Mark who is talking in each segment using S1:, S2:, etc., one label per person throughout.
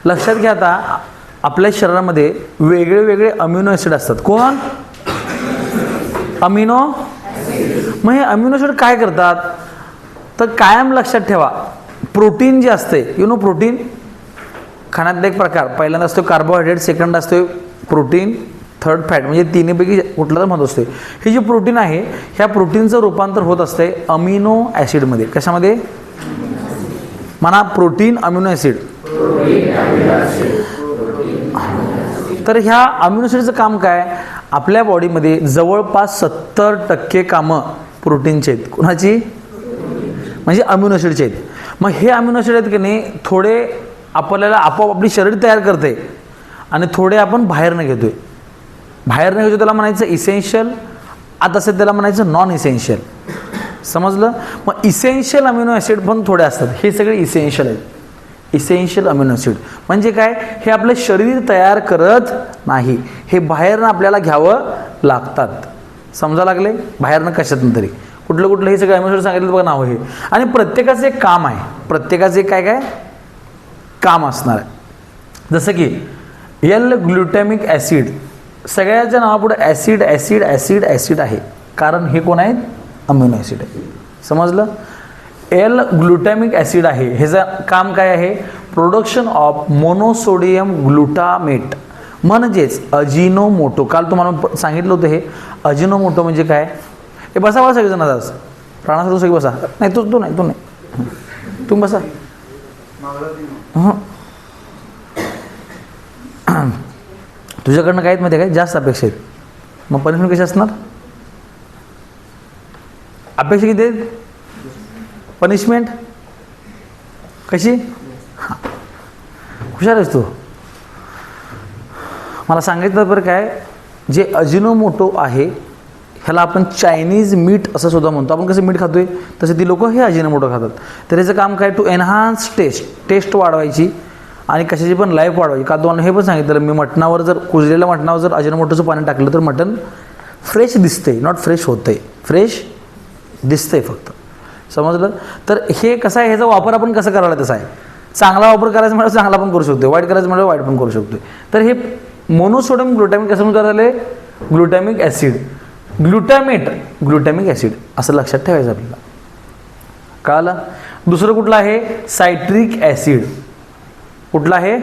S1: लक्षात घ्या, आता आपल्या शरीरामध्ये वेगळे वेगळे अमिनो ॲसिड असतात. कोण? अमिनो. मग हे अमिनो ॲसिड काय करतात? तर कायम लक्षात ठेवा, प्रोटीन जे असते, प्रोटीन खाण्यातला एक प्रकार, पहिल्यांदा असतो कार्बोहायड्रेट, सेकंड असतो प्रोटीन, थर्ड फॅट, म्हणजे तिन्हीपैकी कुठला तर महत्व असते. हे जे प्रोटीन आहे, ह्या प्रोटीनचं रूपांतर होत असते अमिनो ॲसिडमध्ये. कशामध्ये? म्हणा, प्रोटीन अमिनो ॲसिड. तर ह्या अमिनो ॲसिडचं काम काय? आपल्या बॉडीमध्ये जवळपास 70% कामं प्रोटीनचे आहेत. कुणाची? म्हणजे अमिनो ॲसिडचे आहेत. मग हे अमिनो ॲसिड आहेत की नाही, थोडे आपल्याला आपोआप आपली शरीर तयार करते आणि थोडे आपण बाहेरनं घेतोय. बाहेरनं घेतो त्याला म्हणायचं इसेन्शियल, आता असेल त्याला म्हणायचं नॉन इसेन्शियल. समजलं? मग इसेन्शियल अमिनो ॲसिड पण थोडे असतात. हे सगळे इसेन्शियल आहेत. इसेन्शियल अमिनो ॲसिड म्हणजे काय? हे आपलं शरीर तयार करत नाही, हे बाहेरनं आपल्याला घ्यावं लागतात. समजा लागले? बाहेरनं कशातून तरी कुठलं कुठलं हे सगळं अमिनो ॲसिड सांगितलं बघा नाव हे. आणि प्रत्येकाचं एक काम आहे, प्रत्येकाचं एक काय काय काम असणार आहे. जसं की एल ग्लुटॅमिक ॲसिड, सगळ्याच्या नावापुढे ॲसिड ॲसिड ॲसिड ॲसिड आहे, कारण हे कोण आहेत? अमिनो ॲसिड आहे. समजलं? एल ग्लुटॅमिक ॲसिड आहे, ह्याचं काम काय आहे? प्रोडक्शन ऑफ मोनोसोडियम ग्लुटामेट, म्हणजेच अजिनोमोटो. काल तुम्हाला सांगितलं होतं हे अजिनोमोटो म्हणजे काय. हे बसा बसा सगळेजण, आज प्राणासरू सगळी बसा. नाही तू नाही, तू नाही, तुम्ही बसा. तुझ्याकडनं काय आहेत माहिती आहे काय? जास्त अपेक्षा आहेत. मग पनिशमेंट कशी असणार? अपेक्षा किती आहेत? पनिशमेंट कशी? हां, हुशार आहेस तू. मला सांगितलं बरं काय, जे अजिनोमोटो आहे ह्याला आपण चायनीज मीठ असं सुद्धा म्हणतो. आपण कसं मीठ खातोय तसे ती लोक हे अजिनोमोटो खातात. तर याचं काम काय? टू एनहान्स टेस्ट वाढवायची आणि कशाची पण लाईफ वाढवायची. का दोन हे पण सांगितलं मी, मटणावर जर कुजलेल्या मटणावर जर अजिनोमोटोचं पाणी टाकलं तर मटण फ्रेश दिसते, नॉट फ्रेश होतंय, फ्रेश दिसतंय फक्त. समजलं? तर हे कसं आहे, ह्याचा वापर आपण कसं करायला तसा आहे. चांगला वापर करायचा म्हणजे चांगला पण करू शकतो, वाईट करायचं म्हणजे वाईट पण करू शकतो. तर हे मोनोसोडियम ग्लुटॅमिक कसं तयार झाले? ग्लुटॅमिक ॲसिड, ग्लुटॅमिक ॲसिड असं लक्षात ठेवायचं आपल्याला. कळलं? दुसरं कुठलं आहे? Citric acid. कुठलं आहे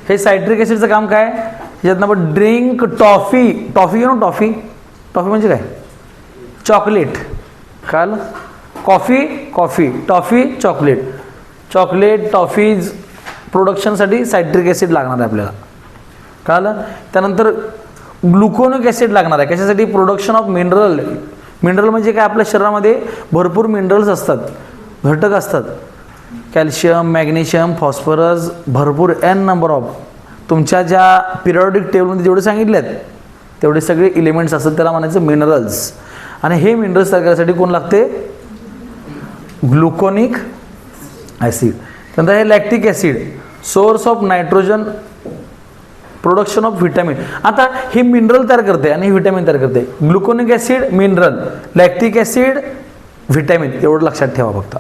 S1: हे? सायट्रिक ॲसिडचं काम काय? ह्याच्यातनं आपण ड्रिंक टॉफी, टॉफी म्हणजे काय? चॉकलेट. कळलं? कॉफी, टॉफी, चॉकलेट टॉफीज प्रोडक्शनसाठी सायट्रिक ॲसिड लागणार आहे आपल्याला. कळलं? त्यानंतर ग्लुकोनिक ॲसिड लागणार आहे. कशासाठी? Production of mineral. मिनरल म्हणजे काय? आपल्या शरीरामध्ये भरपूर मिनरल्स असतात, घटक असतात. कॅल्शियम, मॅग्नेशियम, फॉस्फरस, भरपूर एन नंबर ऑफ तुमच्या ज्या पिरियॉडिक टेबलमध्ये जेवढे सांगितले आहेत तेवढे सगळे इलिमेंट्स असतात, त्याला म्हणायचं मिनरल्स. आणि हे मिनरल्स तयार करण्यासाठी कोण लागते? Gluconic acid. त्यानंतर हे lactic acid, source of nitrogen, production of vitamin. आता हे मिनरल तयार करते आणि व्हिटॅमिन तयार करते. Gluconic acid mineral, lactic acid vitamin, एवढं लक्षात ठेवा फक्त.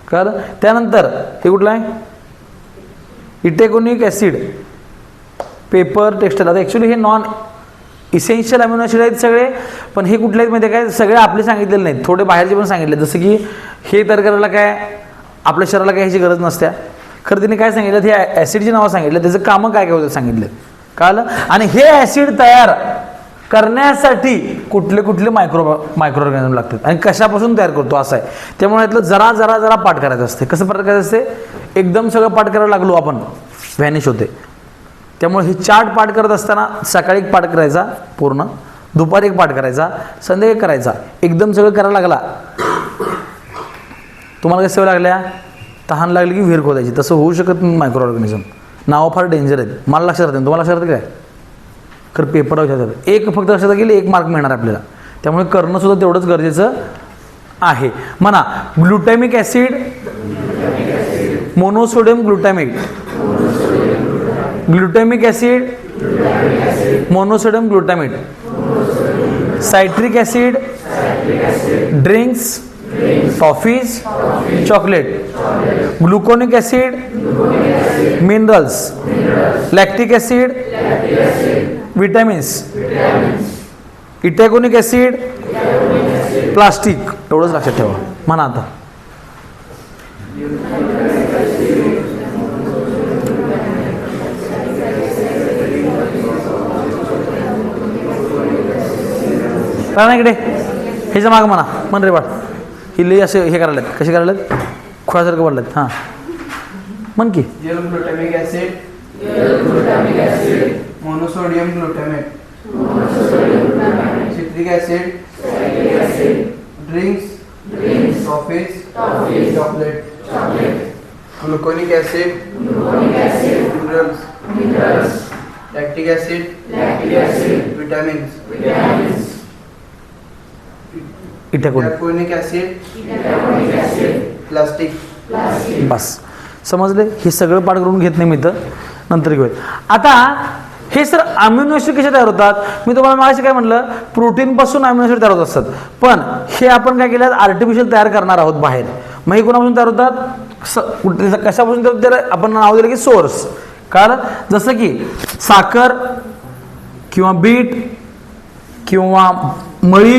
S1: कळलं? त्यानंतर हे कुठलं आहे? Itaconic acid, paper textile. आता ॲक्च्युली हे नॉन इसेन्शियल अमिनो ॲसिड आहेत सगळे, पण हे कुठले आहेत माहिती आहे काय? सगळे आपले सांगितलेले नाहीत, थोडे बाहेरचे पण सांगितले. जसं की हे तयार करायला काय आपल्या शरीराला काय ह्याची गरज नसत्या. खरं तिने काय सांगितलं? हे ॲसिडची नावं सांगितलं, त्याचं कामं काय काय होतं सांगितलं. कळलं? आणि हे ॲसिड तयार करण्यासाठी कुठले कुठले मायक्रो ऑर्गॅनिझम लागतात आणि कशापासून तयार करतो असं आहे. त्यामुळे यातलं जरा पाठ करायचं असते. कसं पाठ करायचं असते? एकदम सगळं पाठ करायला लागलो आपण व्हॅनिश होते. त्यामुळे हे चार्ट पाठ करत असताना सकाळी एक पाठ करायचा पूर्ण, दुपारी एक पाठ करायचा, संध्याकाळी करायचा. एकदम सगळं करायला लागला, तुम्हाला काय सवय लागल्या? तहान लागली की विहीर खोदायची. तसं होऊ शकत नाही. मायक्रो ऑर्गॅनिझम नावं फार डेंजर आहेत. मला लक्षात राहते, तुम्हाला लक्षात राहते काय? खरं पेपर लक्षात एक फक्त लक्षात गेले 1 मार्क मिळणार आपल्याला. त्यामुळे करणं सुद्धा तेवढंच गरजेचं आहे. म्हणा glutamic acid, monosodium glutamate, glutamic acid, monosodium glutamate, citric acid, drinks, toffees, chocolate. Gluconic acid, minerals, lactic acid, vitamins, itaconic acid, plastic. एवढंच लक्षात ठेवा. म्हणा आता. काय नाही इकडे ह्याच्या मागं म्हणा. म्हण रे बाळ. ही लई असे हे करायला कसे करायला खोळ्यासारखं पडलेत. हां म्हण की.
S2: Glutamic acid, monosodium glutamate, citric acid, drinks, toffees, chocolate, gluconic acid, minerals, lactic acid, vitamins, itaconic acid, plastic.
S1: बस समजले. हे सगळं पाठ करून घेत नाही मी तर नंतर घेऊयात. आता हे सर अमिनो ॲसिड कसे तयार होतात. मी तुम्हाला मागाशी काय म्हटलं, प्रोटीनपासून अमिनो ॲसिड तयार होत असतात. पण हे आपण काय केलं, आर्टिफिशियल तयार करणार आहोत बाहेर. मग हे कोणापासून तयार होतात, कशापासून तयार होतात, त्याला आपण नाव दिलं की सोर्स. कारण जसं की साखर किंवा बीट किंवा मळी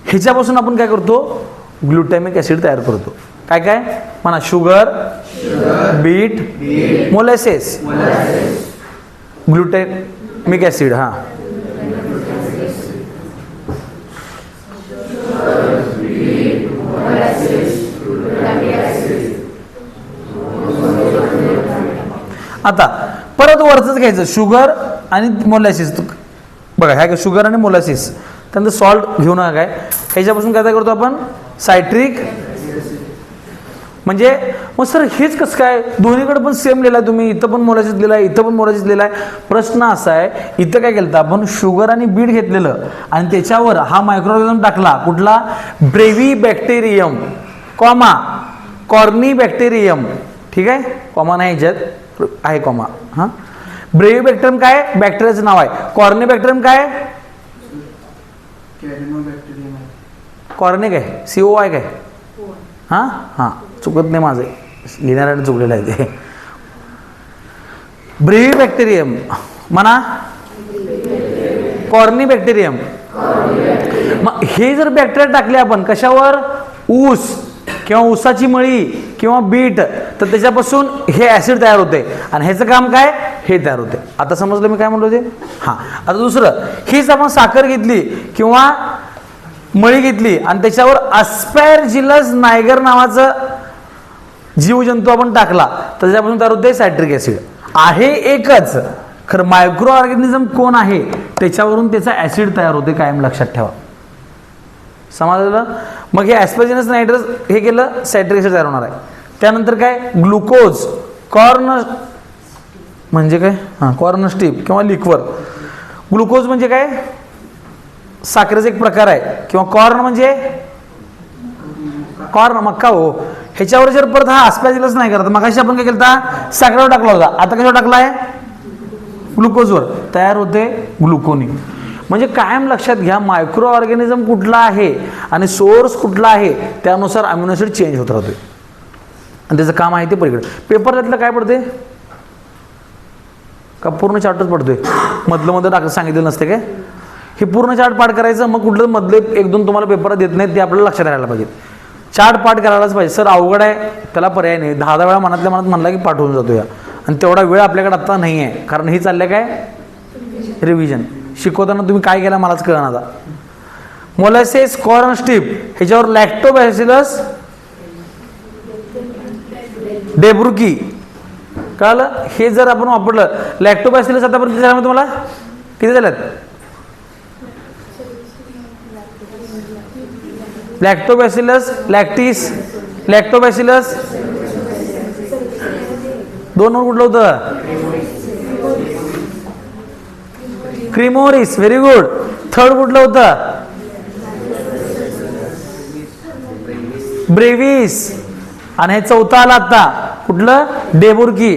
S1: ह्याच्यापासून आपण काय करतो, ग्लुटॅमिक ॲसिड तयार करतो. काय काय म्हणा. Sugar, beet, molasses, glutamic acid. हां आता परत वरचंच घ्यायचं, शुगर आणि मोलॅसिस. बघा ह्या काय शुगर आणि मोलॅसिस. त्यानंतर सॉल्ट घेऊ नका. काय ह्याच्यापासून काय करतो आपण, सायट्रिक. म्हणजे मग सर हेच कसं काय, दोन्हीकडे पण सेम लिहिलं आहे तुम्ही, इथं पण मोलॅसिस लिहिलं आहे, इथं पण मोलॅसिस लिहिलं आहे. प्रश्न असा आहे, इथं काय केलं आपण, शुगर आणि बीट घेतलेलं आणि त्याच्यावर हा मायक्रोऑर्गॅनिझम टाकला. कुठला, ब्रेव्ही बॅक्टेरियम, कॉमा कॉर्नी बॅक्टेरियम. ठीक आहे, कॉमा नाही ह्याच्यात आहे कॉमा. हां ब्रेव्ही बॅक्टेरियम काय, बॅक्टेरियाचं नाव आहे. कॉर्नी बॅक्टेरियम काय, कॉर्निक आहे, COI काय. हां हां चुकत नाही माझं, लिहिणाऱ्याने चुकलेलं आहे ते. ब्रेव्ही बॅक्टेरियम म्हणा, कॉर्नी बॅक्टेरियम. मग हे जर बॅक्टेरिया टाकले आपण कशावर, ऊस किंवा ऊसाची मळी किंवा बीट, तर त्याच्यापासून हे ॲसिड तयार होते आणि ह्याचं काम काय, हे तयार होते. आता समजलं मी काय म्हणलो ते. हां आता दुसरं, हीच आपण साखर घेतली किंवा मळी घेतली आणि त्याच्यावर अस्पॅरजिलस नायगर नावाचं जीवजंतू आपण टाकला, तर त्याच्यापासून तयार होते सायट्रिक ॲसिड. आहे एकच, खरं मायक्रो ऑर्गॅनिझम कोण आहे त्याच्यावरून त्याचा ॲसिड तयार होते, कायम लक्षात ठेवा. समजलं. मग हे ॲस्पॅरजिलस नायट्रस हे केलं, सायट्रिक ॲसिड तयार होणार आहे. त्यानंतर काय, ग्लुकोज, कॉर्न म्हणजे काय, हां कॉर्न स्टीप किंवा लिक्वर. ग्लुकोज म्हणजे काय, साखरेचा एक प्रकार आहे. किंवा कॉर्न म्हणजे कॉर्न मक्का. हो ह्याच्यावर जर परत हा अस्पॅरजिलस नाही करत, मग अशी आपण काय केलं होता, साखरेवर टाकला होता, आता कशावर टाकला आहे, ग्लुकोजवर. तयार होते ग्लुकोनिक. म्हणजे कायम लक्षात घ्या, मायक्रो ऑर्गॅनिझम कुठला आहे आणि सोर्स कुठला आहे त्यानुसार अमिनो ॲसिड चेंज होत राहतोय आणि त्याचं काम आहे ते पलीकडे. पेपर त्यातलं काय पडते का, पूर्ण चार्टच पडतोय, मधलं मध्ये टाक सांगितलं नसते काय. हे पूर्ण चार्ट पाठ करायचं, मग कुठलं मधले एक दोन तुम्हाला पेपरात देत नाहीत ते आपल्याला लक्षात राहायला पाहिजे. चार्ट पाठ करायलाच पाहिजे. सर अवघड आहे, त्याला पर्याय नाही. 10 वेळा मनातल्या मनात म्हणला की पाठ होऊन जातो या, आणि तेवढा वेळ आपल्याकडे आता नाही आहे, कारण ही चाललं काय रिव्हिजन. शिकवताना तुम्ही काय केलं मलाच कळणार. आता मोलॅसेस, कॉर्न स्टीप ह्याच्यावर लॅक्टोबॅसिलस डेब्रुकी. कळलं. हे जर आपण वापरलं लॅक्टोबॅसिलस, आतापर्यंत झालं तुम्हाला किती झाल्यात, लॅक्टोबॅसिलस, लॅक्टिस, लॅक्टोबॅसिलस. 2 वर कुठलं होतं, क्रिमोरिस. Very good. 3rd कुठलं होतं, ब्रेव्हिस. आणि हे 4थं आलं आता कुठलं, डेबुर्की.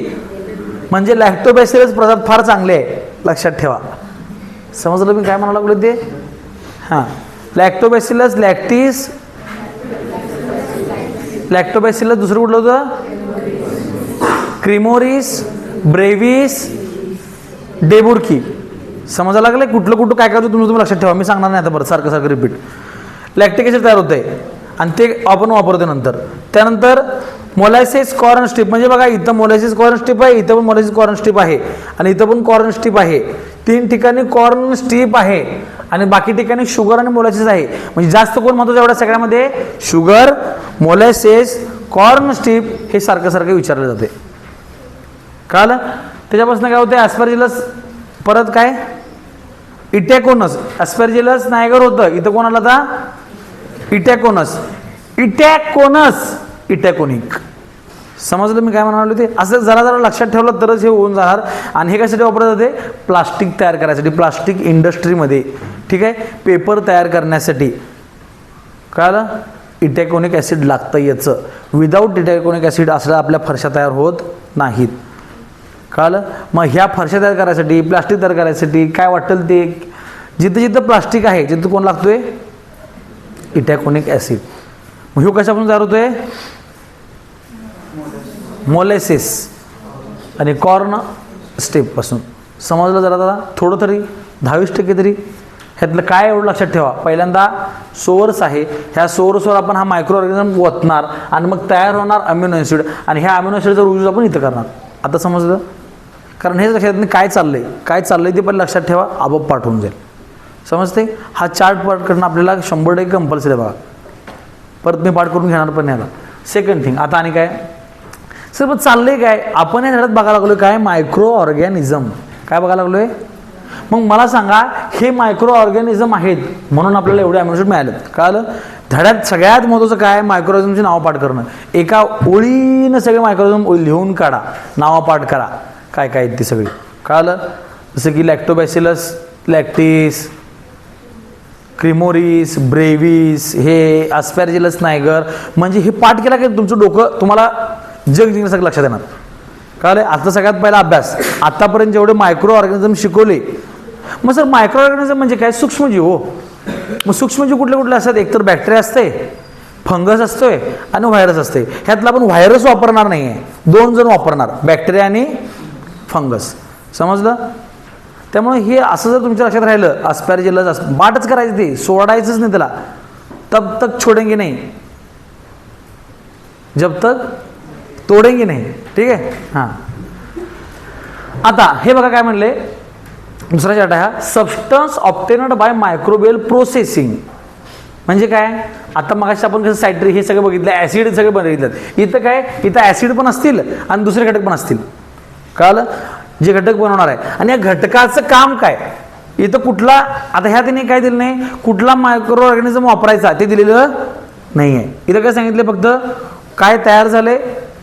S1: म्हणजे लॅक्टोबॅसिलस प्रजात फार चांगले आहे, लक्षात ठेवा. समजलं मी काय म्हणायला लागलो ते. हां लॅक्टोबॅसिलस, लॅक्टिस, लॅक्टोबॅसिलस, दुसरं कुठलं होतं? क्रिमोरिस, ब्रेव्हिस, डेबुर्की. समजायला लागलं कुठलं कुठं काय काय होतं तुम्ही लक्षात ठेवा, मी सांगणार नाही आता परत सारखं सारखं रिपीट. लॅक्टिक ॲसिड तयार होतंय आणि ते आपण वापरतो नंतर. त्यानंतर मोलॅसिस कॉर्न स्ट्रिप, म्हणजे बघा इथं मोलॅसिस कॉर्न स्ट्रिप आहे, इथं पण मोलॅसिस कॉर्न स्ट्रिप आहे आणि इथं पण कॉर्न स्ट्रिप आहे. 3 ठिकाणी कॉर्न स्ट्रिप आहे आणि बाकी ठिकाणी शुगर आणि मोलॅसिस आहे. म्हणजे जास्त कोण महत्वाचं एवढ्या सगळ्यामध्ये? शुगर, मोलॅसिस, कॉर्न स्ट्रिप हे सारखं सारखं विचारलं जाते. कळलं? त्याच्यापासून काय होते? ॲस्पॅरजिलस, परत काय? इटॅकोनस. ॲस्पॅरजिलस नायगर होतं, इथं कोण आलं आता? इटॅकोनस. इटॅकोनस, इटॅकोनिक. समजलं मी काय म्हणालो ते? असं जरा जरा लक्षात ठेवलं तरच हे होऊन जाणार. आणि हे कशासाठी वापरलं जाते? प्लास्टिक तयार करायसाठी, प्लास्टिक इंडस्ट्रीमध्ये. ठीक आहे, पेपर तयार करण्यासाठी. कळलं? इटॅकोनिक ॲसिड लागतं याचं. विदाऊट इटॅकोनिक ॲसिड असलं आपल्या फरशा तयार होत नाहीत. कळलं? मग ह्या फरशा तयार करायसाठी, प्लास्टिक तयार करायसाठी काय वाटेल ते, जिथं जिथं प्लास्टिक आहे तिथं कोण लागतोय? इटॅकोनिक ॲसिड. मग ह्यो कशापासून तयार होतोय? मोलॅसिस आणि कॉर्न स्टेपपासून. समजलं जरा जरा थोडं तरी 10-20% तरी. ह्यातलं काय एवढं लक्षात ठेवा, पहिल्यांदा सोर्स आहे, ह्या सोर्सवर आपण हा मायक्रो ऑर्गॅनिझम ओतणार आणि मग तयार होणार अमिनो ॲसिड आणि ह्या अमिनो ॲसिडचा यूज आपण इथं करणार. आता समजलं? कारण हेच लक्षात नाही काय चाललंय ते पण लक्षात ठेवा, आपोआप पाठ होऊन जाईल. समजते? हा चार्ट पाठ करणं आपल्याला 100% कंपल्सरी आहे बघा. परत मी पाठ करून घेणार पण नाही. आता सेकंड थिंग, आता आणि काय सर मग चाललंय काय? आपण या धड्यात बघायला लागलोय काय? Micro organism. काय बघायला लागलोय? मग मला सांगा, हे मायक्रो ऑर्गॅनिझम आहेत म्हणून आपल्याला एवढे अमिनो ॲसिड मिळालेत. कळलं? धड्यात सगळ्यात महत्त्वाचं काय? मायक्रो ऑर्गॅनिझमची नावं पाठ करणं. एका ओळीनं सगळे मायक्रो ऑर्गॅनिझम लिहून काढा, नावं पाठ करा काय काय आहेत ती सगळी. कळलं? जसं की लॅक्टोबॅसिलस, लॅक्टिस, क्रिमोरिस, ब्रेव्हिस, हे ॲस्पॅरजिलस नायगर. म्हणजे हे पाठ केला की तुमचं डोकं तुम्हाला जग जिंकण्यासाठी लक्षात येणार. कळलं? आता सगळ्यात पहिला अभ्यास, आतापर्यंत जेवढे मायक्रो ऑर्गॅनिझम शिकवले. मग सर मायक्रो ऑर्गॅनिझम म्हणजे काय? सूक्ष्मजीव. हो, मग सूक्ष्मजीव कुठले कुठले असतात? एकतर बॅक्टेरिया असते, फंगस असतोय आणि व्हायरस असते. ह्यातला आपण व्हायरस वापरणार नाही आहे, 2 जण वापरणार, बॅक्टेरिया आणि फंगस. समजलं? त्यामुळे हे असं जर तुमच्या लक्षात राहिलं, ॲस्पॅरजिलस बाटच करायचं, ते सोडायचंच नाही त्याला. तब तक छोडेंगे नाही, जब तक तोडेंगे नाही. ठीक आहे? हां, आता हे बघा काय म्हणले, दुसरा चार्ट आहे हा. Substance obtained by microbial processing. म्हणजे काय? आता मगाशी आपण कसं सायट्रिक हे सगळं बघितलं, ॲसिड सगळे बघितलं. इथं काय? इथं ॲसिड पण असतील आणि दुसरे घटक पण असतील. कळलं? जे घटक बनवणार आहे आणि या घटकाचं काम काय? इथं कुठला, आता ह्या त्यांनी काय दिलं नाही, कुठला मायक्रो ऑर्गॅनिझम वापरायचा ते दिलेलं नाही आहे. इथं काय सांगितलं? फक्त काय तयार झाले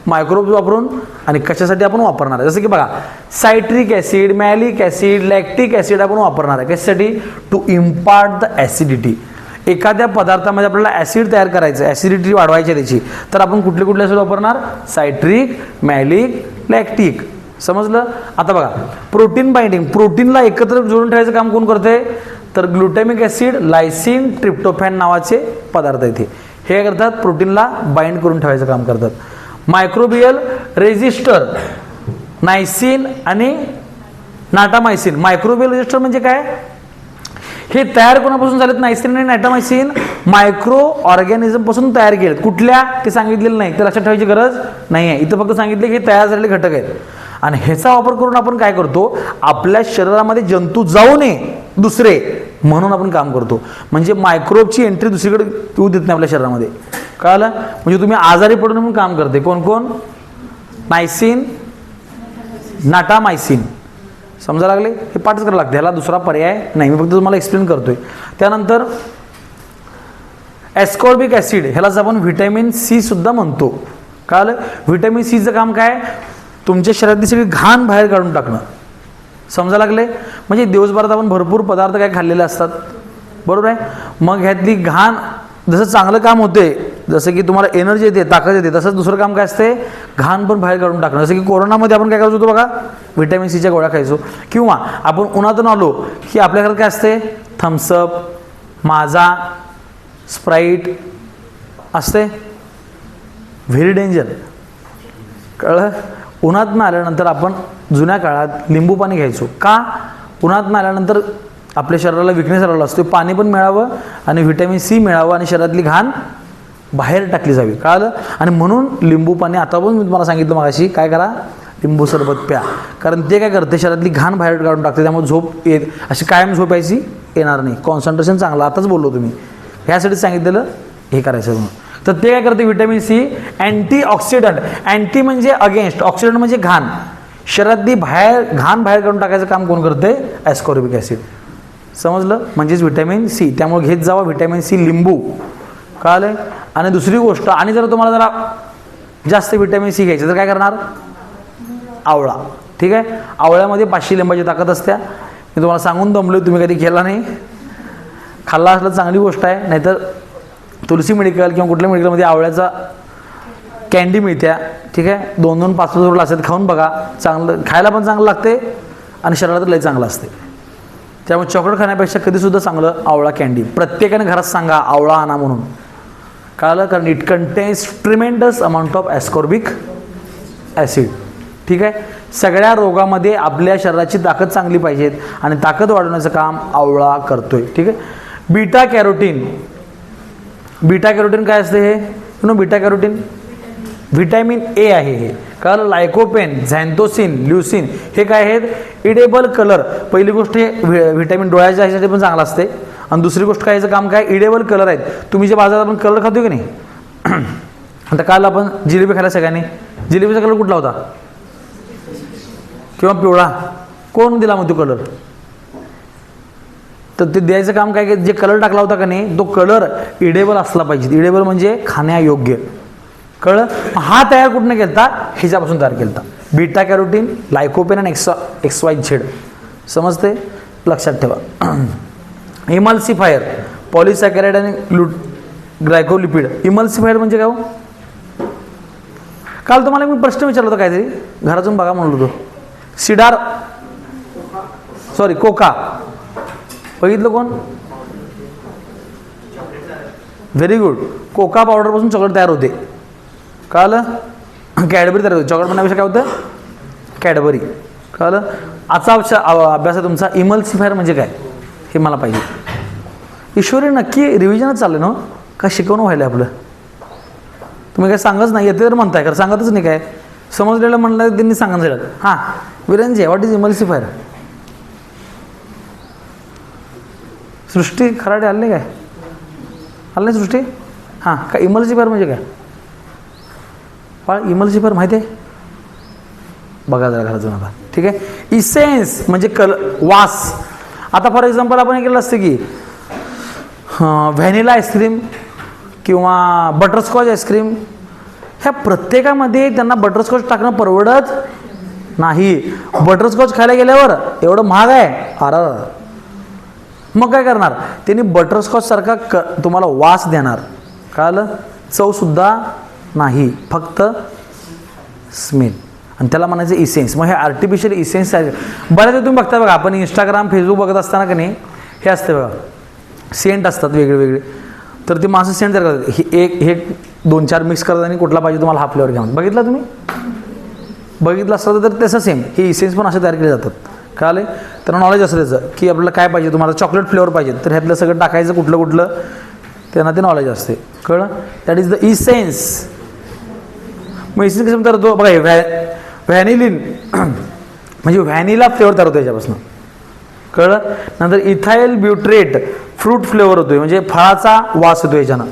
S1: मायक्रोब्स वापरून आणि कशासाठी आपण वापरणार आहे. जसं की बघा, citric acid, malic acid, lactic acid आपण वापरणार आहे. कशासाठी? To impart the acidity. एखाद्या पदार्थामध्ये आपल्याला ॲसिड तयार करायचं, ॲसिडिटी वाढवायची त्याची, तर आपण कुठले कुठले ॲसिड वापरणार? Citric, malic, lactic. समजलं? आता बघा, प्रोटीन बाइंडिंग, प्रोटीनला एकत्र जोडून ठेवायचं काम कोण करते? तर ग्लुटॅमिक ॲसिड, लायसिन, ट्रिप्टोफॅन नावाचे पदार्थ आहेत. हे काय करतात? प्रोटीनला बाइंड करून ठेवायचं काम करतात. मायक्रोबियल रेजिस्टर, नायसिन आणि नाटामायसिन. मायक्रोबियल रेजिस्टर म्हणजे काय? हे तयार कोणापासून झालेत? नायसिन आणि नाटामायसिन मायक्रो ऑर्गॅनिझम पासून तयार केलेत. कुठल्या ते सांगितलेलं नाही, ते लक्षात ठेवायची गरज नाही आहे. इथं फक्त सांगितले की तयार झालेले घटक आहेत. आणि ह्याचा वापर करून आपण काय करतो? आपल्या शरीरामध्ये जंतू जाऊ नये दुसरे म्हणून आपण काम करतो. म्हणजे मायक्रोबची एंट्री दुसरीकडे येऊ देत नाही आपल्या शरीरामध्ये. कळलं? म्हणजे तुम्ही आजारी पडून म्हणून काम करते. कोण कोण? नायसिन, नाटामायसिन. समजा लागले? हे पाठच करायला लागते, ह्याला दुसरा पर्याय नाही, मी फक्त तुम्हाला एक्सप्लेन करतोय. त्यानंतर ॲस्कॉर्बिक ॲसिड, ह्यालाच आपण व्हिटॅमिन सी सुद्धा म्हणतो. कळलं? व्हिटॅमिन सीचं काम काय? तुमच्या शरीरातली सगळी घाण बाहेर काढून टाकणं. समजा लागले? म्हणजे दिवसभरात आपण भरपूर पदार्थ काय खाल्लेले असतात, बरोबर आहे? मग ह्यातली घाण, जसं चांगलं काम होते, जसं की तुम्हाला एनर्जी येते, ताकद येते, तसंच दुसरं काम काय असते? घाण पण बाहेर काढून टाकणं. जसं की कोरोनामध्ये आपण काय करत होतो बघा, व्हिटॅमिन सीच्या गोळ्या खायचो. किंवा आपण उन्हातून आलो की आपल्या घरात काय असते? थम्सअप, माझा, स्प्राईट असते. Very danger. कळलं. उन्हातनं आल्यानंतर आपण जुन्या काळात लिंबू पाणी घ्यायचो. का? उन्हातनं आल्यानंतर आपल्या शरीराला विकनेस आलेला असतो, पाणी पण मिळावं आणि व्हिटॅमिन सी मिळावं आणि शरीरातली घाण बाहेर टाकली जावी. कळलं. आणि म्हणून लिंबू पाणी, आता पण मी तुम्हाला सांगितलं मगाशी, काय करा, लिंबू सरबत प्या. कारण ते काय करते, शरीरातली घाण बाहेर काढून टाकते, त्यामुळे झोप अशी कायम झोप यायची येणार नाही. कॉन्सन्ट्रेशन चांगलं. आताच बोललो तुम्ही ह्यासाठी सांगितलेलं हे करायचं म्हणून. तर ते काय करते, व्हिटॅमिन सी अँटीऑक्सिडंट. अँटी म्हणजे अगेन्स्ट, ऑक्सिडंट म्हणजे घाण. शरीरातली घाण बाहेर काढून टाकायचं काम कोण करते? Ascorbic acid. समजलं. म्हणजेच व्हिटॅमिन सी. त्यामुळे घेत जावा व्हिटॅमिन सी, लिंबू. कळलं. आणि दुसरी गोष्ट, आणि जर तुम्हाला जरा जास्त व्हिटॅमिन सी घ्यायचं तर काय करणार? आवळा. ठीक आहे. आवळ्यामध्ये 500 लिंबाची ताकद असते. मी तुम्हाला सांगून दमलो, तुम्ही कधी केला नाही. खाल्ला असलं चांगली गोष्ट आहे. नाहीतर तुलसी मेडिकल किंवा कुठल्या मेडिकलमध्ये आवळ्याचा कॅन्डी मिळते. ठीक आहे. 2-2, 5-5 रुपये असतात. खाऊन बघा. चांगलं, खायला पण चांगलं लागते आणि शरीरात लय चांगलं असते. त्यामुळे चॉकलेट खाण्यापेक्षा कधीसुद्धा चांगलं आवळा कॅन्डी. प्रत्येकाने घरात सांगा आवळा आणा म्हणून. कळलं. कारण it contains tremendous amount of ascorbic acid. ठीक आहे. सगळ्या रोगामध्ये आपल्या शरीराची ताकद चांगली पाहिजेत आणि ताकद वाढवण्याचं काम आवळा करतोय. ठीक आहे. Beta carotene. बीटा कॅरोटीन काय असते हे? बीटा कॅरोटीन व्हिटॅमिन ए आहे हे. कळलं. लायकोपेन, झॅन्थोसिन, ल्युसिन हे काय आहेत? Edible colour. पहिली गोष्ट हे व्हिटॅमिन डोळ्याच्या ह्याच्यासाठी पण चांगलं असते. आणि दुसरी गोष्ट काय, याचं काम काय? इडेबल कलर आहेत. तुम्ही जे बाजारात आपण कलर खातो की नाही, आता काल आपण जिलेबी खायला सगळ्यांनी, जिलेबीचा कलर कुठला होता? किंवा पिवळा. कोण दिला मग तो कलर? तर ते द्यायचं काम काय, जे कलर टाकला होता का नाही, तो कलर इडेबल असला पाहिजे. इडेबल म्हणजे खाण्यायोग्य. कळलं. हा तयार कुठनं केलता? ह्याच्यापासून तयार केलता. बीटा कॅरोटीन, लायकोपेन आणि XYZ. समजते. लक्षात ठेवा. इमल्सिफायर, पॉलिसॅकॅराइड आणि ग्लायकोलिपिड. इमल्सिफायर म्हणजे काय हो? काल तुम्हाला मी प्रश्न विचारला होता काहीतरी, घरातून बघा म्हणलो होतो. कोका बघितलं कोण? Very good. कोका पावडरपासून चॉकलेट तयार होते. कळलं. कॅडबरी तयार होते. चॉकलेट बनण्यापेक्षा काय होतं? कॅडबरी. कळलं. आजचा अभ्यास आहे तुमचा इमल्सिफायर म्हणजे काय हे मला पाहिजे. ईश्वरी नक्की रिव्हिजनच चाललं ना, का शिकवणं व्हायला आपलं? तुम्ही काय सांगच नाही, येते तर म्हणताय, खरं सांगतच नाही. काय समजलेलं म्हणलं त्यांनी सांगा झालं. हां विरंजे, व्हॉट इज इमल्सिफायर? सृष्टी खराडे आले काय? आलं नाही सृष्टी? हां. का इमल्सिफायर म्हणजे काय? इमल्सिफायर माहिती आहे? बघा जरा घरातून आता. ठीक आहे. इसेन्स म्हणजे वास. आता फॉर एक्झाम्पल आपण हे केलं असतं की व्हॅनिला आईस्क्रीम किंवा बटरस्कॉच आईस्क्रीम, ह्या प्रत्येकामध्ये त्यांना बटरस्कॉच टाकणं परवडत नाही. बटरस्कॉच खायला गेल्यावर एवढं महाग आहे. मग काय करणार? त्यांनी बटरस्कॉच सारखा तुम्हाला वास देणार. कळलं. चवसुद्धा नाही, फक्त स्मेल. आणि त्याला म्हणायचं इसेन्स. मग हे आर्टिफिशियल इसेन्स आहे. बऱ्याच तुम्ही बघता बघा, आपण इंस्टाग्राम, फेसबुक बघत असताना का नाही, हे असते बघा, सेंट असतात वेगळे वेगळे. तर ते माणसं सेंट तयार करतात. हे 2-4 मिक्स करतात आणि कुठला पाहिजे तुम्हाला हा फ्लेवर घ्या. बघितला तुम्ही? बघितलं असतं तर तसं सेम हे इसेन्स पण असे तयार केले जातात. कळले. त्यांना नॉलेज असतं त्याचं की आपल्याला काय पाहिजे. तुम्हाला चॉकलेट फ्लेवर पाहिजे तर ह्यातलं सगळं टाकायचं कुठलं कुठलं, त्यांना ते नॉलेज असते. कळलं. That is the essence. मग इसेन्स कसं तयार होतो बघा, व्हॅनिलिन म्हणजे व्हॅनिला फ्लेवर तयार होतो याच्यापासून. कळलं. नंतर इथाईल ब्युट्रेट फ्रूट फ्लेवर होतोय, म्हणजे फळाचा वास येतो याच्यानं.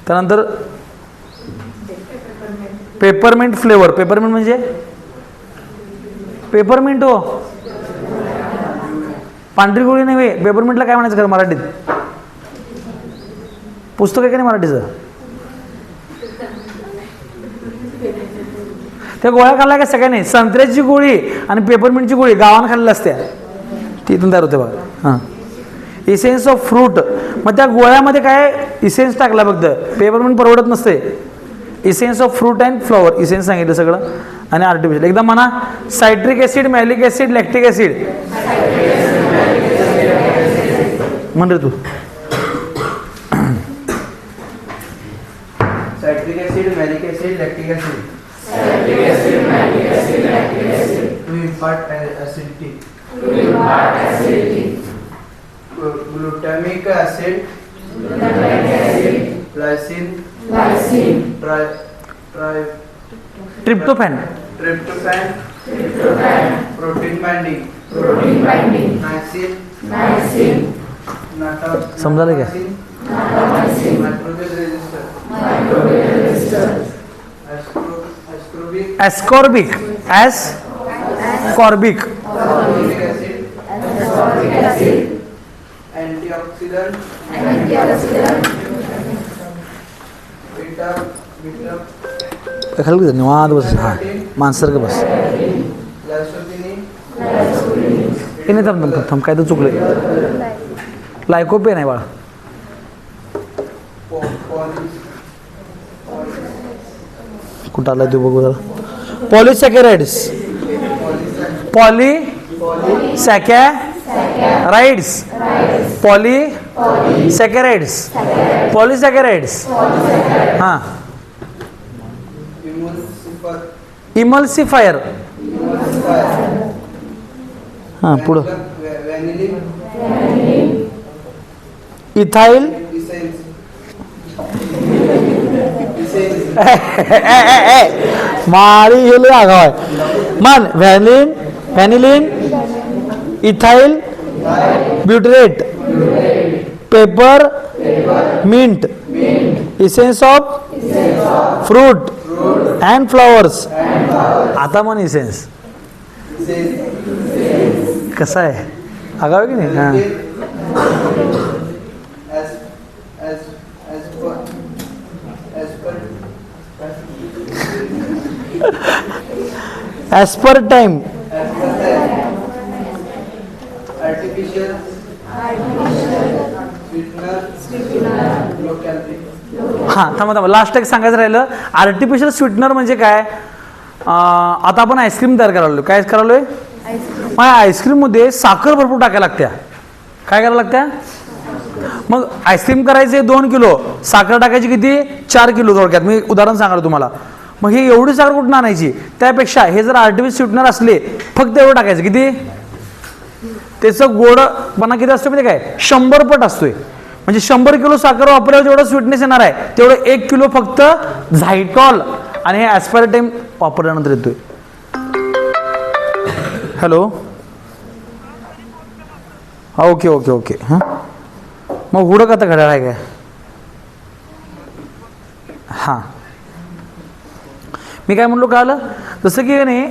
S1: त्यानंतर पेपरमिंट फ्लेवर. पेपरमिंट म्हणजे पेपरमिंट हो, पांढरी गोळी नव्हे. पेपरमिंटला काय म्हणायचं खरं मराठीत? पुस्तक आहे का नाही मराठीचं? त्या गोळ्या खाल्ल्या का सगळ्यांनी? संत्र्याची गोळी आणि पेपरमिंटची गोळी गावानं खाल्लेल्या असत्या, ती इथून तयार होते बघा. हां. Essence of fruit. मग त्या गोळ्यामध्ये काय इसेन्स टाकला फक्त, पेपरमिंट परवडत नसते. Essence of fruit and flower essence सांगितलं सगळं. आणि आर्टिफिशियल एकदा म्हणा, citric acid, malic acid, lactic acid. म्हण रे तू.
S2: Citric acid, malic acid, lactic acid. To impart acidity. Glutamic acid. Lysine.
S1: Tryptophan.
S2: Tryptophan. Protein binding. Niacin.
S1: समजायला का?
S2: Microbial resistor. Ascorbic.
S1: Ascorbic.
S2: Ascorbic acid. Antioxidant. Beta.
S1: खाली निवांत बस. हां माणसारखं बस.
S2: Lysopene.
S1: हे नाही थांब काय तर चुकलंय. लायकोपेन आहे बाळा. कुठं आला तू बघू जरा. पॉलिसॅकॅराइड्स. पॉलिसॅकॅराइड्स. हां. इमल्सिफायर. हां पुढं. इथाइल. मारी हे लय आगाव आहे. मान vanillin, ethyl butyrate, peppermint, essence of fruit and flowers. आता मन इसेन्स कसा आहे आगाव आहे की नाही. हां as per time.
S2: Artificial sweetener, low calorie.
S1: हां थांबा लास्ट एक सांगायचं राहिलं. आर्टिफिशियल स्वीटनर म्हणजे काय. आता आपण आईस्क्रीम तयार करायला. काय करायलोय. मग आईस्क्रीममध्ये साखर भरपूर टाकायला लागत्या. काय करायला लागत्या. मग आईस्क्रीम करायचे 2 किलो, साखर टाकायची किती 4 किलो. थोडक्यात मी उदाहरण सांगाल तुम्हाला. मग हे एवढी साखर कुठून आणायची. त्यापेक्षा हे जर आर्टिफिशियल स्वीटनर असले फक्त एवढं टाकायचं. किती त्याचं गोडपणा किती असतो म्हणजे काय 100 पट असतोय. म्हणजे 100 किलो साखर वापरल्यावर जेवढं स्वीटनेस येणार आहे तेवढं 1 किलो फक्त झायटॉल आणि हे ॲस्पार्टम वापरल्यानंतर येतोय. हॅलो. ओके हां. मग हुडक आता घड्याळ आहे काय. हां मी काय म्हणलो कळलं. जसं की नाही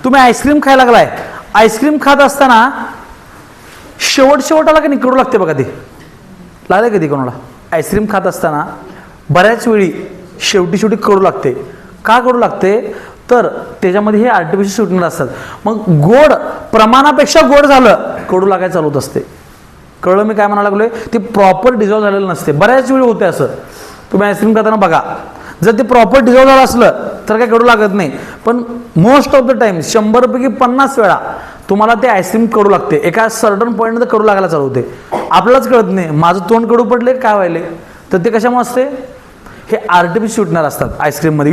S1: तुम्ही आईस्क्रीम खायला लागलाय. आईस्क्रीम खात असताना शेवटाला का नाही कडू लागते बघा. ते लागले कधी कोणाला. आईस्क्रीम खात असताना बऱ्याच वेळी शेवटी कडू लागते. का कडू लागते तर त्याच्यामध्ये हे आर्टिफिशियल स्वीटनर असतात. मग गोड प्रमाणापेक्षा गोड झालं कडू लागायला चालू होत असते. कळलं मी काय म्हणायला लागलोय. ते प्रॉपर डिझॉल्व झालेलं नसते. बऱ्याच वेळी होते असं. तुम्ही आईस्क्रीम खाताना बघा. जर ते प्रॉपर डिझॉल्व झालं असलं तर काय कडू लागत नाही. पण मोस्ट ऑफ द टाइम 100 पैकी 50 वेळा तुम्हाला ते आईस्क्रीम कडू लागते. एका सर्टन पॉईंट कडू लागायला चालू होते. आपल्यालाच कळत नाही माझं तोंड कडू पडले काय व्हायले. तर ते कशामुळे असते. हे आर्टिफिशियल स्वीटनर असतात आईस्क्रीममध्ये.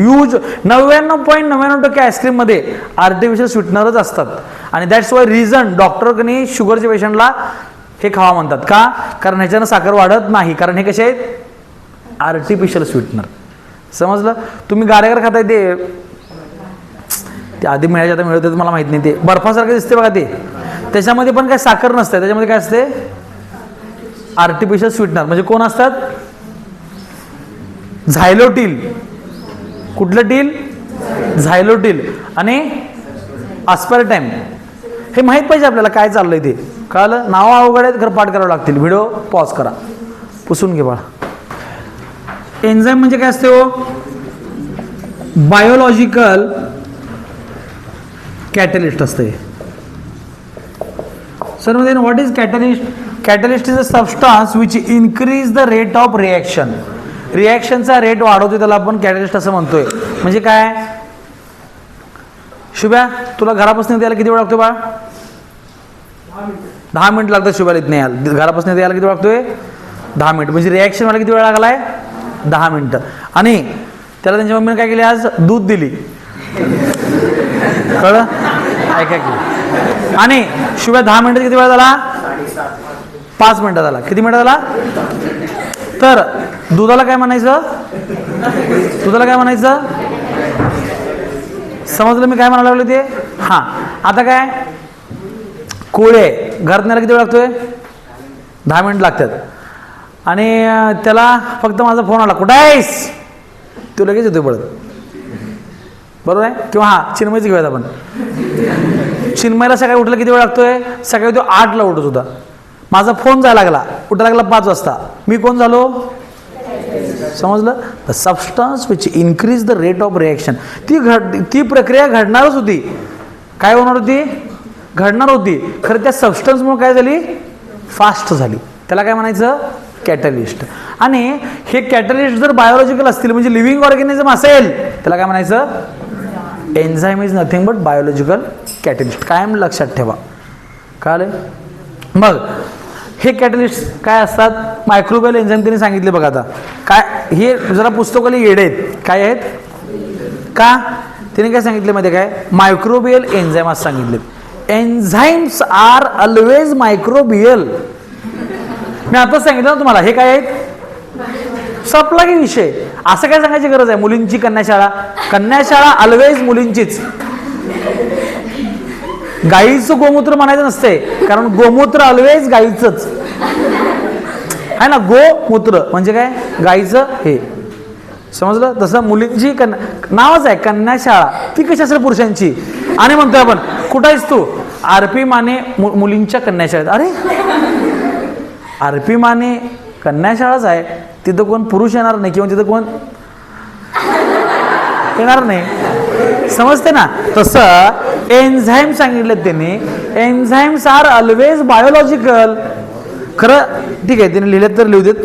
S1: 99.99% आईस्क्रीममध्ये आर्टिफिशियल स्वीटनरच असतात. आणि दॅट्स वाय रिझन डॉक्टरकडे शुगरच्या पेशंटला हे खावा म्हणतात. का कारण ह्याच्यानं साखर वाढत नाही. कारण हे कसे आहेत आर्टिफिशियल स्वीटनर. समजलं. तुम्ही गारेगर खाताय ते आधी मिळायचे आता मिळत मला माहित नाही. ते बर्फासारखं दिसते बघा. ते त्याच्यामध्ये पण काय साखर नसते. त्याच्यामध्ये काय असते आर्टिफिशियल स्वीटनर. म्हणजे कोण असतात झायलोटिल. कुठलं टील झायलोटिल आणि अस्पार्टॅम. हे माहित पाहिजे आपल्याला काय चाललंय ते. कळलं. नाव अवघड आहेत खरं पाठ करावं लागतील. व्हिडिओ पॉज करा पुसून घे बाळा. एन्झाईम म्हणजे काय असते हो बायोलॉजिकल कॅटलिस्ट असते. सर म्हणजे what is catalyst. Catalyst is a substance which increase the rate of reaction. रिॲक्शनचा रेट वाढवतो त्याला आपण कॅटलिस्ट असं म्हणतोय. म्हणजे काय शुभ्या तुला घरापासून यायला किती वेळ लागतो बा. 10 मिनिट लागतात शुभ्याला इथं यायला. घरापासून यायला किती वेळ लागतोय 10 मिनिट. म्हणजे रिॲक्शन मला किती वेळ लागलाय 10 मिनिटं. आणि त्याला त्यांच्या मम्मीने काय केली आज दूध दिली. कळलं? ऐका की. आणि शिवाय 10 मिनिटात किती वेळा झाला? 5 मिनिटात झाला. किती मिनिटात झाला? तर दुधाला काय म्हणायचं? दुधाला काय म्हणायचं? समजलं मी काय म्हणायला लागलो ते? हां. आता काय कोळे घरात न्यायला किती वेळ लागतोय? 10 मिनिट लागतात. आणि त्याला फक्त माझा फोन आला, कुठं आहेस? तो लगेच येतोय पळत. बरोबर आहे? किंवा हां चिन्मयच घेऊयात आपण. चिन्मयला सकाळी उठलं किती वेळ लागतोय? सकाळी तो 8ला उठत होता. माझा फोन जायला लागला, उठायला लागला 5 वाजता. मी कोण झालो? समजलं? The substance which increase the rate of reaction. ती प्रक्रिया घडणारच होती. काय होणार होती? घडणार होती. खरं त्या सबस्टन्समुळे काय झाली? फास्ट झाली. त्याला काय म्हणायचं? कॅटलिस्ट. आणि हे कॅटलिस्ट जर बायोलॉजिकल असतील म्हणजे लिव्हिंग ऑर्गॅनिझम असेल त्याला काय म्हणायचं? Enzyme is nothing but biological catalyst. कायम लक्षात ठेवा. कळलं? मग हे कॅटलिस्ट काय असतात? मायक्रोबियल एन्झाईम त्यांनी सांगितले बघा. आता काय हे जरा पुस्तकाला येडे आहेत. काय आहेत? का त्यांनी काय सांगितले माहिती काय? मायक्रोबियल एन्झाईम असं सांगितले. Enzymes are always microbial. मी आताच सांगितलं ना तुम्हाला. हे काय आहेत? संपला की विषय. असं काय सांगायची गरज आहे? मुलींची कन्याशाळा. कन्याशाळा ऑलवेज मुलींचीच. गाईचं गोमूत्र म्हणायचं नसते, कारण गोमूत्र ऑलवेज गाईचंच आहे ना. गोमूत्र म्हणजे काय? गाईचं. हे समजलं? तसं मुलींची नावच आहे कन्याशाळा. ती कशी असेल? पुरुषांची. आणि म्हणतोय आपण कुठं आहेस तू? आरपी माने मुलींच्या कन्याशाळेत. अरे आरपी माने कन्याशाळाच आहे, तिथं कोण पुरुष येणार नाही किंवा तिथं कोण येणार नाही. समजते ना? तसं एन्झाईम सांगितलं त्यांनी. Enzymes are always biological. खरं ठीक आहे, त्यांनी लिहिलं तर लिहू देत.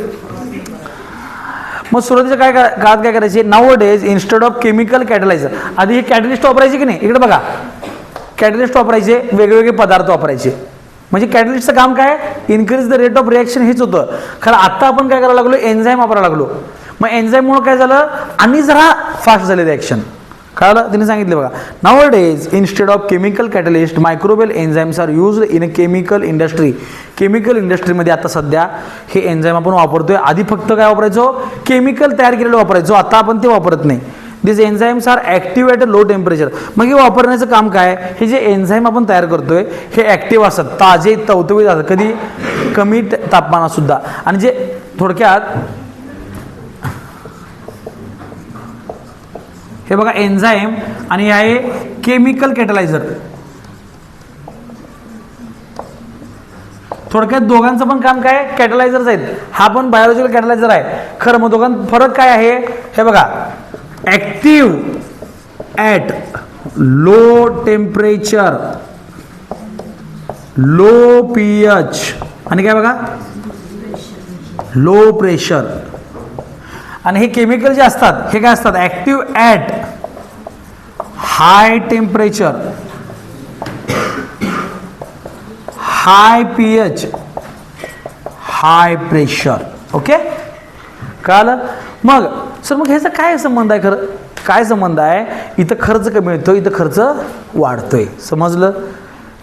S1: मग सुरुवातीच्या काळात काय करायचे? Nowadays instead of chemical catalyser. आधी हे कॅटलिस्ट वापरायचे की नाही? इकडे बघा, कॅटलिस्ट वापरायचे, वेगवेगळे पदार्थ वापरायचे. म्हणजे कॅटलिस्टचं काम काय? Increase the rate of reaction हेच होतं. खरं आत्ता आपण काय करायला लागलो? एन्झाईम वापरायला लागलो. मग एन्झाईममुळे काय झालं? आणि जरा फास्ट झाले रिॲक्शन. कळलं? तिने सांगितले बघा. Nowadays instead of chemical catalyst microbial enzymes are used in a chemical industry. Chemical इंडस्ट्रीमध्ये आता सध्या हे एन्झाईम आपण वापरतोय. आधी फक्त काय वापरायचो? केमिकल तयार केलेलं वापरायचो. आता आपण ते वापरत नाही. This enzymes are active at a low temperature. मग हे वापरण्याचं काम काय? हे जे एन्झाईम आपण तयार करतोय हे ॲक्टिव्ह असतात, ताजे तवतवीत असतात, कधी कमी तापमानात सुद्धा. आणि जे थोडक्यात हे बघा एन्झाईम आणि हे आहे केमिकल कॅटलायझर. थोडक्यात दोघांचं पण काम काय? कॅटलायझरच आहेत. हा पण बायोलॉजिकल कॅटलायझर आहे. खरं मग दोघांत फरक काय आहे? हे बघा, active at low temperature, low pH आणि काय बघा लो प्रेशर. आणि हे केमिकल जे असतात हे काय असतात? Active at high temperature, high pH, high pressure. Okay, कळलं? मग सर मग ह्याचा काय संबंध आहे? खरं काय संबंध आहे? इथं खर्च कमी येतो, इथं खर्च वाढतोय. समजलं?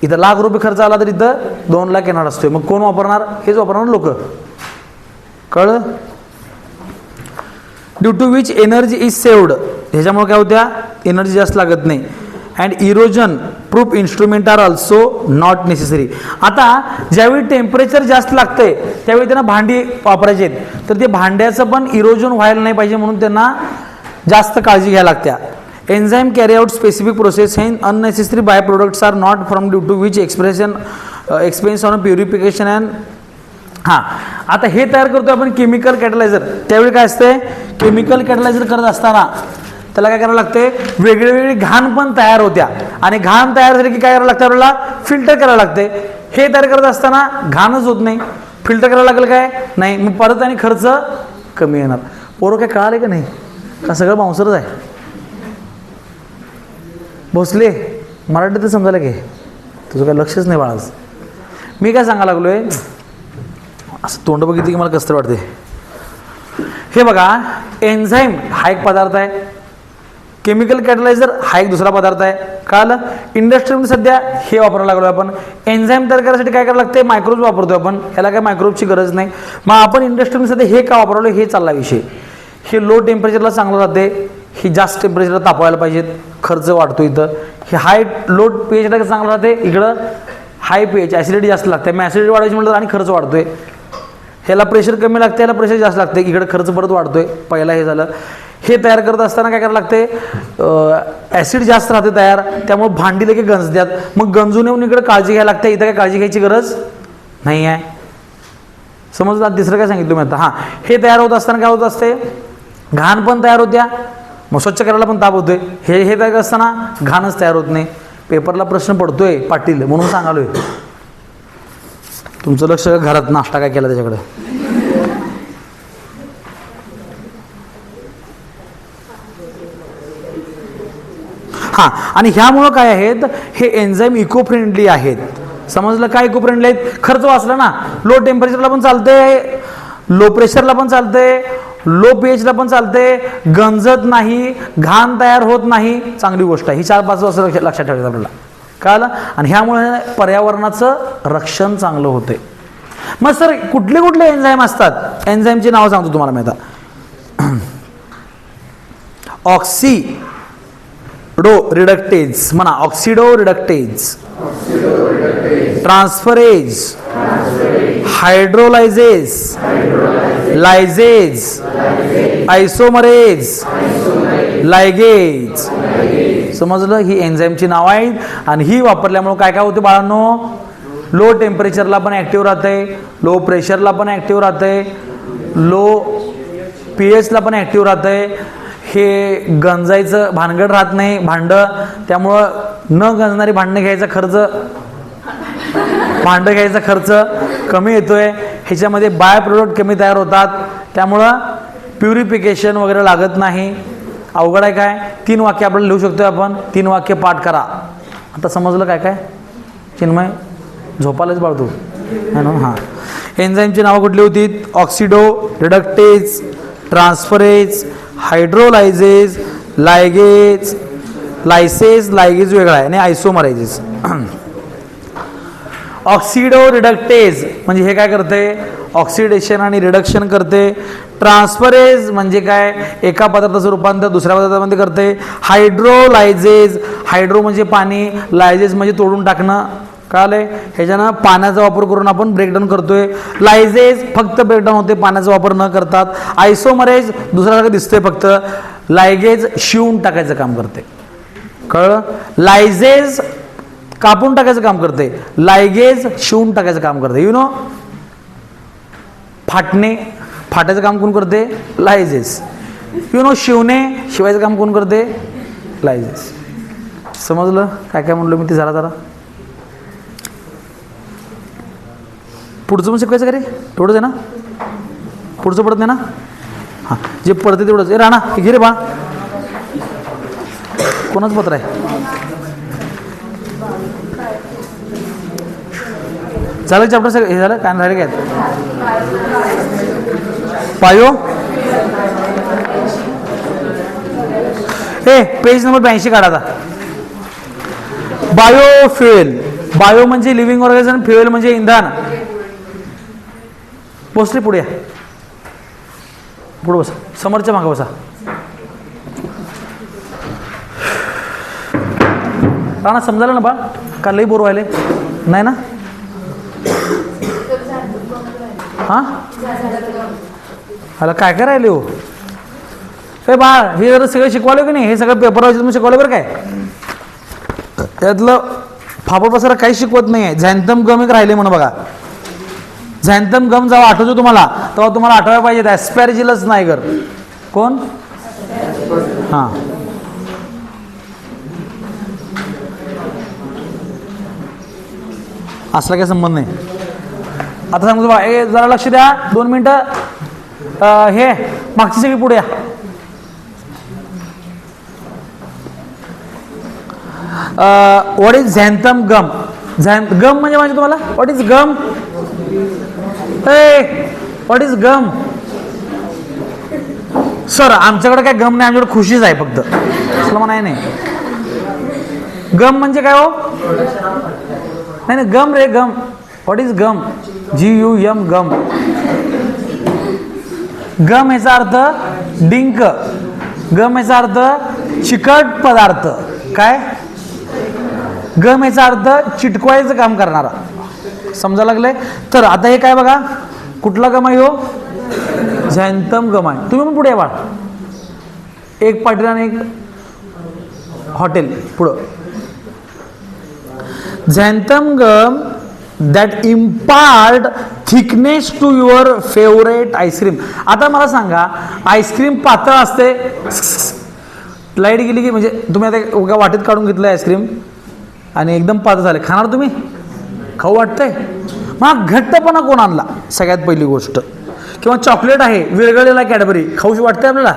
S1: इथं ₹1,00,000 खर्च आला तर इथं 2,00,000 येणार असतोय. मग कोण वापरणार? हेच वापरणार लोक. कळलं? Due to which energy is saved. ह्याच्यामुळे काय होत्या? एनर्जी जास्त लागत नाही. And erosion proof instrument are also not necessary. आता ज्यावेळी टेम्परेचर जास्त लागतंय त्यावेळी त्यांना भांडी वापरायची आहेत, तर ते भांड्याचं पण इरोजन व्हायला नाही पाहिजे म्हणून त्यांना जास्त काळजी घ्यायला लागत्या. Enzyme carry out specific process हे unnecessary byproducts are not from due to which expense on purification and. हां, आता हे तयार करतो आपण केमिकल कॅटलायझर. त्यावेळी काय असते? केमिकल कॅटलायझर करत असताना त्याला काय करायला लागते? वेगळी घाण पण तयार होत्या. आणि घाण तयार झाली की काय करायला लागतं? आपल्याला फिल्टर करायला लागते. हे तयार करत असताना घाणच होत नाही, फिल्टर करायला लागेल काय? नाही. मग परत आणि खर्च कमी येणार. पोरं काय कळाले का नाही? का सगळं बाउन्सरच आहे? भोसले मराठीत समजायला घे, तुझं काय लक्षच नाही बाळाच. मी काय सांगायला लागलोय? असं तोंड बघितलं की मला कसं वाटते. हे बघा, एन्झाईम हा एक पदार्थ आहे. केमिकल कॅटलायझर हा एक दुसरा पदार्थ आहे. कळालं. इंडस्ट्रीमध्ये सध्या हे वापरायला लागलो आपण. एन्झाईम तयार करण्यासाठी काय करायला लागते, मायक्रोब्स वापरतोय आपण. ह्याला काय मायक्रोब्सची गरज नाही. मग आपण इंडस्ट्रीमध्ये सध्या हे का वापरलो, हे चालला विषय. हे लो टेम्परेचरला चांगलं राहते, ही जास्त टेम्परेचरला तापवायला पाहिजेत, खर्च वाढतो इथं. हे हाय लो पीएचला चांगलं राहते, इकडं हाय पीएच ॲसिडिटी जास्त लागते. मग ॲसिडिटी वाढवायची म्हटलं आणि खर्च वाढतोय. ह्याला प्रेशर कमी लागते, ह्याला प्रेशर जास्त लागते, इकडे खर्च परत वाढतोय. पहिला हे झालं. हे तयार करत असताना काय करायला लागते, ॲसिड जास्त राहते तयार, त्यामुळे भांडी लगे गंजतात. मग गंजून येऊन इकडे काळजी घ्यायला लागते, इथं काय काळजी घ्यायची गरज नाही आहे. समजलं. तिसरं काय सांगितलं मी आता, हां, हे तयार होत असताना काय होत असते, घाण पण तयार होत्या, मग स्वच्छ करायला पण ताप होतोय. हे तयार असताना घाणच तयार होत नाही. पेपरला प्रश्न पडतोय पाटील म्हणून सांगालोय. तुमचं लक्ष घरात नाश्ता काय केला त्याच्याकडे. हां, आणि ह्यामुळं काय आहेत, हे एन्झाईम इको फ्रेंडली आहेत. समजलं. काय इको फ्रेंडली आहेत, खर्च वाचला ना. लो टेम्परेचरला पण चालतंय, लो प्रेशरला पण चालतंय, लो पीएचला पण चालतंय, गंजत नाही, घाण तयार होत नाही. चांगली गोष्ट आहे. ही 4-5 वर्ष लक्षात ठेवायचं आपल्याला. कळलं. आणि ह्यामुळे पर्यावरणाचं रक्षण चांगलं होते. मग सर कुठले कुठले एन्झाईम असतात, एन्झाईमची नावं सांगतो तुम्हाला मी आता. ऑक्सिडो रिडक्टेज म्हणा, ऑक्सिडो रिडक्टेज, ट्रान्सफरेज, हायड्रोलायझेज, लायझेज, आयसोमरेज, लायगेज. समजलं. ही एन्झाईमची नाव आहेत. आणि ही वापरल्यामुळे काय काय होते बाळांनो, लो टेम्परेचरला पण ॲक्टिव्ह राहते, लो प्रेशरला पण ॲक्टिव्ह राहते, लो पीएचला पण ॲक्टिव्ह राहते. हे गंजायचं भानगड राहत नाही भांडं, त्यामुळं न गंजणारी भांडणं घ्यायचा खर्च कमी येतोय. ह्याच्यामध्ये बाय प्रोडक्ट कमी तयार होतात, त्यामुळं प्युरिफिकेशन वगैरे लागत नाही. अवघड आहे काय. 3 वाक्य आपल्याला लिहू शकतोय आपण. 3 वाक्य पाठ करा. आता समजलं काय काय चिन्मय, झोपायलाच बाळतो है ना. हां, एन्झाईमची नावं कुठली होती, ऑक्सिडो रिडक्टेज, ट्रान्सफरेज, हायड्रोलायझेज, लायगेज, लायगेज वेगळा आहे आणि आयसोमरायझेज. ऑक्सिडो रिडक्टेज म्हणजे हे काय करते, ऑक्सिडेशन आणि रिडक्शन करते. ट्रान्सफरेज म्हणजे काय, एका पदार्थाचं रूपांतर दुसऱ्या पदार्थामध्ये करते. हायड्रोलायझेज, हायड्रो म्हणजे पाणी, लायझेज म्हणजे तोडून टाकणं. कळालंय. ह्याच्यानं पाण्याचा वापर करून आपण ब्रेकडाऊन करतोय. लायझेज फक्त ब्रेकडाऊन होते, पाण्याचा वापर न करतात. आयसोमरेज दुसऱ्यासारखं दिसतंय फक्त. लायगेज शिवून टाकायचं काम करते. कळलं. लायझेज कापून टाकायचं काम करते, लायगेज शिवून टाकायचं काम करते. You know. फाटायचं काम कोण करते, लायझेज. You know. शिवायचं काम कोण करते, लायझेज. समजलं काय काय म्हणलो मी ते जरा पुढचं पण शिकवायचं का रे, तेवढंच आहे ना, पुढचं पडत नाही ना. हां, जे पडते तेवढंच. ए राणा घे रे बा, कोणाच पत्र आहे, झालं चॅप्टर सगळं हे झालं काय राहिले काय पायो. ए पेज नंबर 82 काढा आता. बायोफ्युएल, बायो म्हणजे लिव्हिंग ऑर्गॅनिझम, फ्युएल म्हणजे इंधन. पोचले पुढे या, पुढे बसा, समोरच्या मागे बसा. राणा समजायला ना बा, का लई बोर व्हायले नाही ना. हां ह्याला काय काय राहिले हो हे बा, हे जर सगळं शिकवालं की नाही, हे सगळं पेपरवर तुम्ही शिकवलं बरं काय. त्यातलं फापड पसारा काही शिकवत नाही आहे. झॅन्थम गम एक राहिले म्हणून बघा. झॅन्थम गम जेव्हा आठवतो तुम्हाला, तेव्हा तुम्हाला आठवायला पाहिजे ॲस्पॅरजिलस नायगर. कोण. हां असला काही संबंध नाही. आता सांगतो बा, ए जरा लक्ष द्या 2 मिनिटं. हे मागची सगळी पुढे या. व्हॉट इज झॅन्थम गम. गम म्हणजे माहिती तुम्हाला, what is gum. What is gum. Sir आमच्याकडे काय गम नाही, आमच्याकडे खुशीच आहे फक्त, असलं म्हणाय नाही. गम म्हणजे काय हो? नाही नाही, गम रे gum. What is gum? GUM gum. Gum याचा अर्थ डिंक. गम याचा अर्थ चिकट पदार्थ. काय? गम याचा अर्थ चिटकवायचं काम करणारा. समजा लागले? तर आता हे काय बघा, कुठला गम आहे हो? झॅन्थम गम आहे. तुम्ही पण पुढे या बाळ. एक पाटील आणि एक हॉटेल पुढं. Xanthan gum that impart thickness to your favourite ice cream. आता मला सांगा, आईस्क्रीम पातळ असते, लाईट गेली की म्हणजे तुम्ही आता उगा वाटेत काढून घेतलं आईस्क्रीम आणि एकदम पातळ झाले, खाणार तुम्ही? खाऊ वाटतंय? मग घट्टपणा कोण आणला? सगळ्यात पहिली गोष्ट. किंवा चॉकलेट आहे विरघळलेला कॅडबरी, खाऊशी वाटते आपल्याला?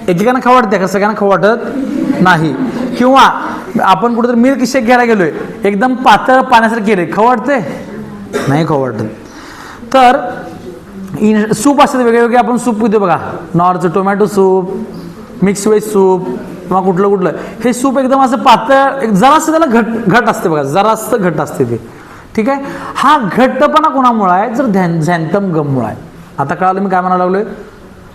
S1: एकेकांना खाऊ वाटते का? सगळ्यांना खाऊ वाटत नाही. किंवा आपण कुठेतरी मिल्क शेक घ्यायला गेलोय, एकदम पातळ पाण्यासारखं केले, खाऊ वाटते? नाही खाऊ वाटत. तर सूप असतात वेगवेगळे, आपण सूप पितो बघा, north tomato soup, mix veg soup किंवा कुठलं कुठलं. हे सूप एकदम असं पातळ, जरासं त्याला घट असते बघा, जरासं घट असते ते. ठीक आहे. हा घट्टपणा कोणामुळे आहे? जर झॅन्थम गममुळे आहे. आता कळालं मी काय म्हणायला लागलोय?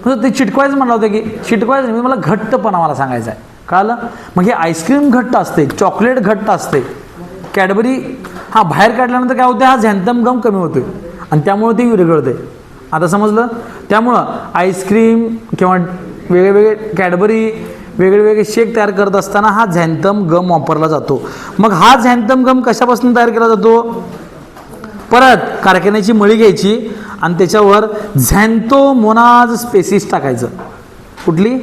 S1: म्हणजे ते चिटकवायचं म्हणलं होतं की चिटकवायचं नाही, मला घट्टपणा मला सांगायचा आहे. कळालं? मग हे आईस्क्रीम घट्ट असते, चॉकलेट घट्ट असते, कॅडबरी हा बाहेर काढल्यानंतर काय होते? हा झॅन्थम गम कमी होतोय आणि त्यामुळे ते विरघळते. आता समजलं? त्यामुळं आईस्क्रीम किंवा वेगवेगळे कॅडबरी वेगळे शेक तयार करत असताना हा झॅन्थम गम वापरला जातो. मग हा झॅन्थम गम कशापासून तयार केला जातो? परत कारखान्याची मळी घ्यायची आणि त्याच्यावर झॅन्थोमोनाज स्पेसिस टाकायचं. कुठली?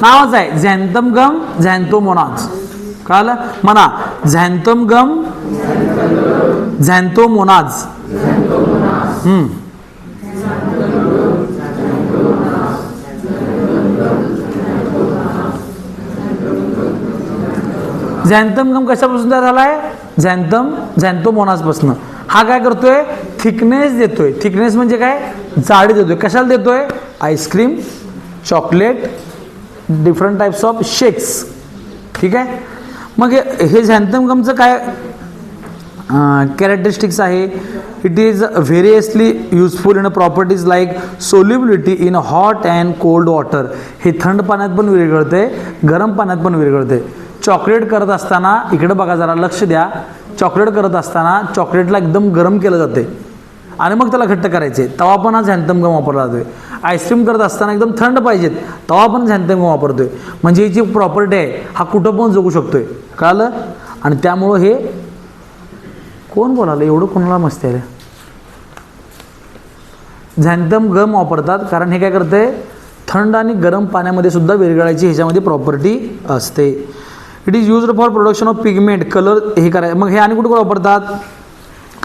S1: नावच आहे झॅन्थम गम, झॅन्थोमोनाज. कळालं? म्हणा, झॅन्थम गम, झॅन्थोमोनाज. झॅन्थम गम कशापासून तयार झालाय? झॅन्थोमोनाजपासून. हा काय करतोय? थिकनेस देतोय. थिकनेस म्हणजे काय? जाडी देतोय. कशाला देतोय? Ice cream, chocolate, different types of shakes. ठीक आहे. मग हे झॅन्थम गमचं काय कॅरेक्टरिस्टिक्स आहे? It is variously useful in properties like solubility in hot and cold water. हे थंड पाण्यात पण विरघळते, गरम पाण्यात पण विरघळते. चॉकलेट करत असताना इकडे बघा, जरा लक्ष द्या. चॉकलेट करत असताना चॉकलेटला एकदम गरम केलं जाते आणि मग त्याला घट्ट करायचे, तेव्हा पण हा झॅन्थम गम वापरला जातोय. आईस्क्रीम करत असताना एकदम थंड पाहिजेत, तेव्हा पण झॅन्थम गम वापरतोय. म्हणजे ही जी प्रॉपर्टी आहे हा कुठं पण जगू शकतोय. कळालं? आणि त्यामुळं हे कोण बोलालं एवढं? कोणाला मस्ती आहे? झॅन्थम गम वापरतात कारण हे काय करते? थंड आणि गरम पाण्यामध्ये सुद्धा विरघळायची ह्याच्यामध्ये प्रॉपर्टी असते. It is used for production of pigment, colour हे करायचं. मग हे आणि कुठे वापरतात?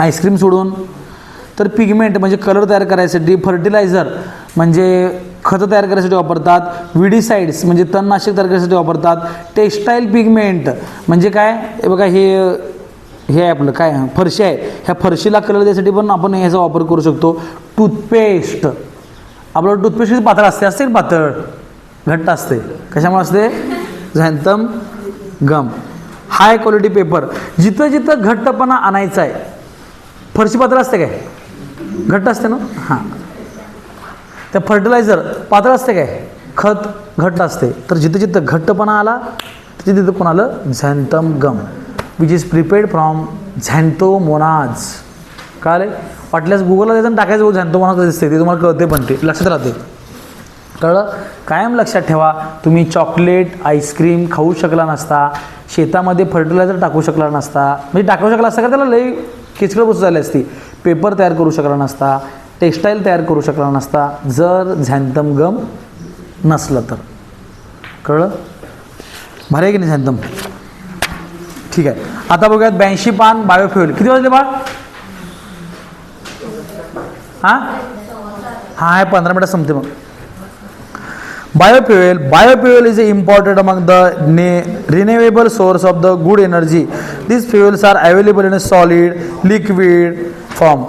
S1: आईस्क्रीम सोडून. तर पिगमेंट म्हणजे कलर तयार करायसाठी, फर्टिलायझर म्हणजे खतं तयार करायसाठी वापरतात, विडीसाइड्स म्हणजे तणनाशक तयार करायसाठी वापरतात, टेक्स्टाईल पिगमेंट म्हणजे काय? हे बघा, हे आपलं काय फरशी आहे, ह्या फरशीला कलर द्यायसाठी पण आपण ह्याचा वापर करू शकतो. टूथपेस्ट, आपलं टूथपेस्ट पातळ असते पातळ, घट्ट असते. कशामुळे असते? झॅन्थम गम. हाय क्वालिटी पेपर, जिथं जिथं घट्टपणा आणायचा आहे. फरशी पातळ असते काय? घट्ट असते ना. हां. त्या फर्टिलायझर पातळ असते काय? खत घट्ट असते. तर जिथं जिथं घट्टपणा आला तिथे तिथं कोण आलं? झॅन्थम गम, विच इज प्रिपेअर्ड फ्रॉम झॅन्थोमोनाज. कळले? वाटल्यास गुगलला त्याचं टाकायचं झॅन्थोमोनाज कसं दिसते ते तुम्हाला कळते, पण ते लक्षात राहते. कळलं? कायम लक्षात ठेवा, तुम्ही चॉकलेट, आईस्क्रीम खाऊ शकला नसता, शेतामध्ये फर्टिलायझर टाकू शकला नसता, म्हणजे टाकू शकला असता का त्याला लई किचकट वस्तू झाली असती. पेपर तयार करू शकला नसता, टेक्स्टाईल तयार करू शकला नसता, जर झॅन्थम गम नसलं तर. कळलं? भारी आहे की नाही झॅन्थम? ठीक आहे. आता बघूयात 82 पान बायोफ्युएल. किती वाजले बा? हां आहे 15 मिनटात संपते. मग biofuel is important among the renewable source of the good energy. These fuels are available in a solid, liquid form.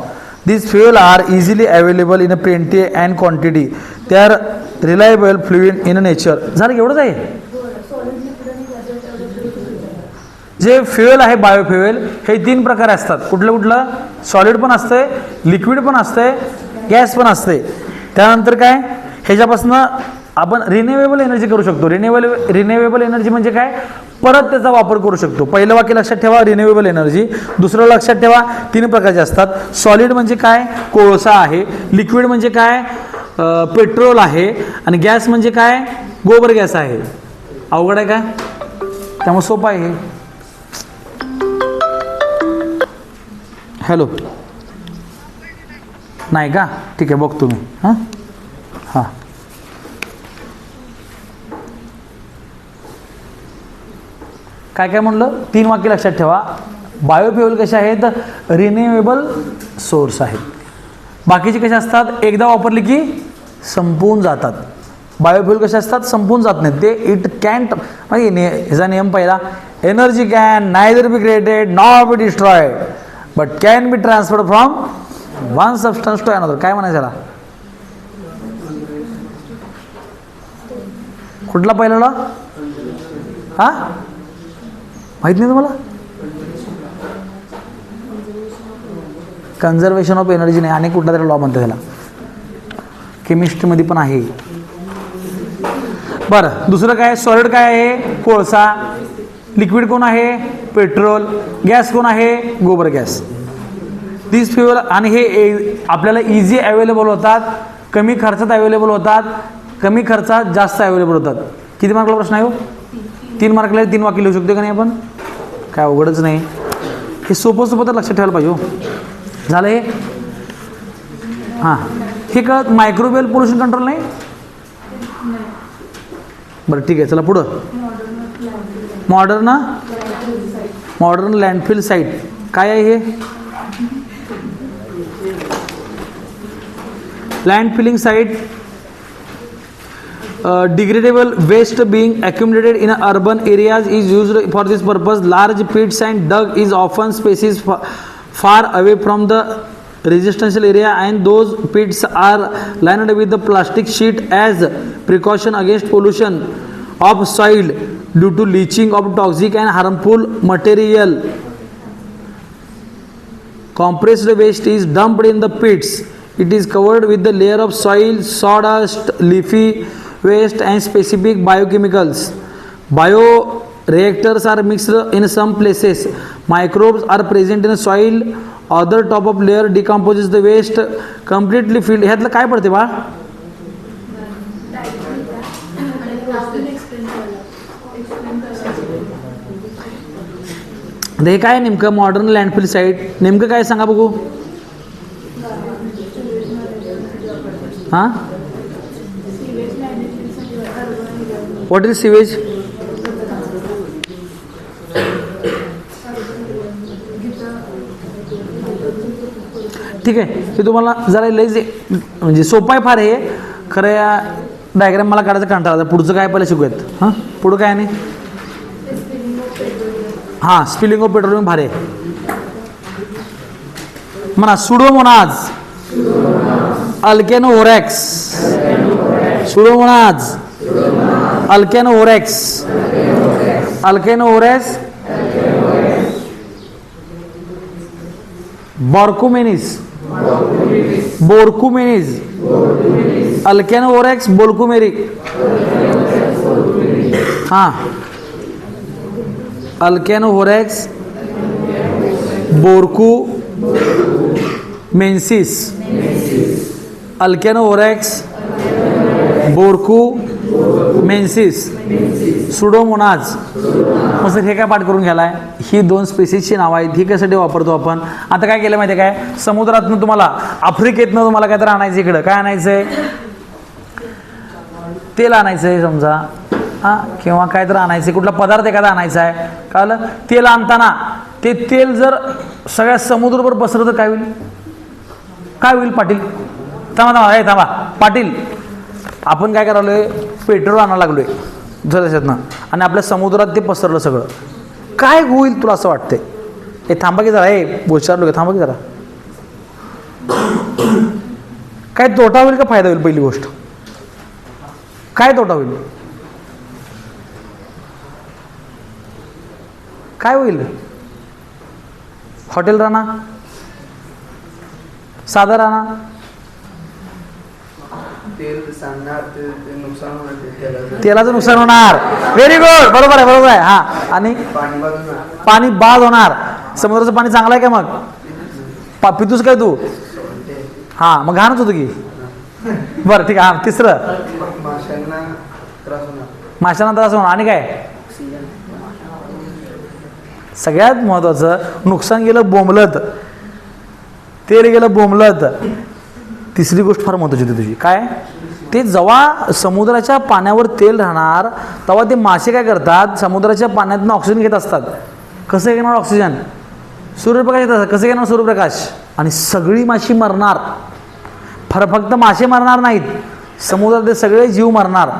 S1: These fuels are easily available in a plenty and quantity. They are reliable fluid in nature. झालं एवढंच आहे. जे fuel आहे biofuel हे 3 प्रकार असतात. कुठलं solid पण असतंय, लिक्विड पण असतंय, गॅस पण असते. त्यानंतर काय ह्याच्यापासून आपण रिन्युएबल एनर्जी करू शकतो. रिन्युएबल एनर्जी म्हणजे काय, परत त्याचा वापर करू शकतो. पहिलं वाक्य लक्षात ठेवा रिन्युएबल एनर्जी. दुसरं लक्षात ठेवा 3 प्रकारचे असतात. सॉलिड म्हणजे काय, कोळसा आहे. लिक्विड म्हणजे काय, पेट्रोल आहे. आणि गॅस म्हणजे काय, गोबर गॅस आहे. अवघड आहे काय, त्यामुळे सोपं आहे हे. हॅलो नाही का, ठीक आहे बघतो मी. हां हां काय काय म्हणलं, 3 वाक्य लक्षात ठेवा. बायोफ्युएल कसे आहेत, रिन्युएबल सोर्स आहेत. बाकीचे कसे असतात, एकदा वापरले की संपून जातात. बायोफ्युएल कसे असतात, संपून जात नाहीत ते. इट कॅन्ट म्हणजे ह्याचा नियम पहिला, energy can neither be created nor be destroyed but can be transferred from one substance to another. काय म्हणायचं त्याला, कुठला पहिला लॉ, हा माहित नाही तुम्हाला, कन्झर्वेशन ऑफ एनर्जी नाही आणि कुठला तरी लॉ म्हणते त्याला, केमिस्ट्रीमध्ये पण आहे. बरं दुसरं काय, सॉलिड काय आहे, कोळसा. लिक्विड कोण आहे, पेट्रोल. गॅस कोण आहे, गोबर गॅस. दिस फ्युएल. आणि हे आपल्याला इझी अवेलेबल होतात, कमी खर्चात अवेलेबल होतात, कमी खर्चात जास्त अवेलेबल होतात. किती मार्कला प्रश्न आहे हो, 3 मार्कला 3 वाक्य लिहू शकतो का नाही आपण, काय अवघडच नाही. हे सोपं तर लक्षात ठेवायला पाहिजे हो. झालं हे, हां हे कळत. मायक्रोवेल पोल्युशन कंट्रोल नाही, बरं ठीक आहे चला पुढं. मॉडर्न लँडफिल साईट काय आहे हे, लँडफिलिंग site. degradable waste being accumulated in urban areas is used for this purpose. Large pits and dug is often spaces far away from the residential area, and those pits are lined with the plastic sheet as precaution against pollution of soil due to leaching of toxic and harmful material. Compressed waste is dumped in the pits. It is covered with the layer of soil, sawdust, leafy waste and specific biochemicals. Bioreactors are mixed in some places. Microbes are present in the soil. Other top of layer decomposes the waste completely filled. ह्यातलं काय पडते बा, हे काय नेमकं modern landfill site नेमकं काय सांगा बघू. हां व्हॉट इज सिवेज, ठीक आहे. हे तुम्हाला जरा लई म्हणजे सोपं आहे फार हे खरं. या डायग्राम मला काढायचं कंटाळा, पुढचं काय पहिलं शिकूयात. हां पुढं काय नाही, हां स्पिलिंग ऑफ पेट्रोलियम भारे म्हणा. Pseudomonas, Alcanivorax, Pseudomonas, Alcanivorax, Alcanivorax, borkumensis, borkumensis, Alcanivorax borkumensis. हां Alcanivorax borkumensis, Alcanivorax borkumensis, Pseudomonas. मग हे काय पाठ करून घ्यालाय, ही 2 स्पेसिसची नावं आहेत. ही कशासाठी वापरतो आपण. आता काय केलं माहिती आहे काय, समुद्रातनं तुम्हाला आफ्रिकेतनं तुम्हाला काय तर आणायचं, इकडं काय आणायचंय, तेल आणायचंय समजा, हां किंवा काय तर आणायचं, कुठला पदार्थ एखादा आणायचा आहे. कळलं, तेल आणताना ते तेल जर सगळ्या समुद्रभर पसरलं तर काय होईल, काय होईल पाटील. थांबा पाटील, आपण काय करालोय, पेट्रोल आणायला लागलोय जलशातनं आणि आपल्या समुद्रात ते पसरलं सगळं, काय होईल तुला असं वाटतंय. हे थांबा की जरा, हे विचारलो की थांबा की जरा, काय तोटा होईल का फायदा होईल. पहिली गोष्ट काय तोटा होईल? काय होईल? हॉटेल राहणार, साधा राहणार,
S2: तेल सांगणार ते नुकसान होणार तेलाचं.
S1: तेलाचं नुकसान होणार. व्हेरी गुड, बरोबर आहे, बरोबर आहे. हा, आणि
S2: पाणी बाजूला
S1: पाणी बाद होणार. समुद्राचं पाणी चांगलं आहे का मग? पितूस काय तू? हा, मग घाणच होतं की. बरं ठीक आहे. हा, तिसरं,
S2: माशांना त्रास होणार.
S1: माशांना त्रास होणार. आणि काय? सगळ्यात महत्वाचं, नुकसान गेलं बोंबलत, तेल गेलं बोंबलत. तिसरी गोष्ट फार महत्वाची होती तुझी. काय? ते जेव्हा समुद्राच्या पाण्यावर तेल राहणार तेव्हा ते मासे काय करतात, समुद्राच्या पाण्यातून ऑक्सिजन घेत असतात. कसं घेणार ऑक्सिजन? सूर्यप्रकाश येत असतात. कसं घेणार सूर्यप्रकाश? आणि सगळी माशी मरणार. फक्त मासे मरणार नाहीत, समुद्रातले सगळे जीव मरणार.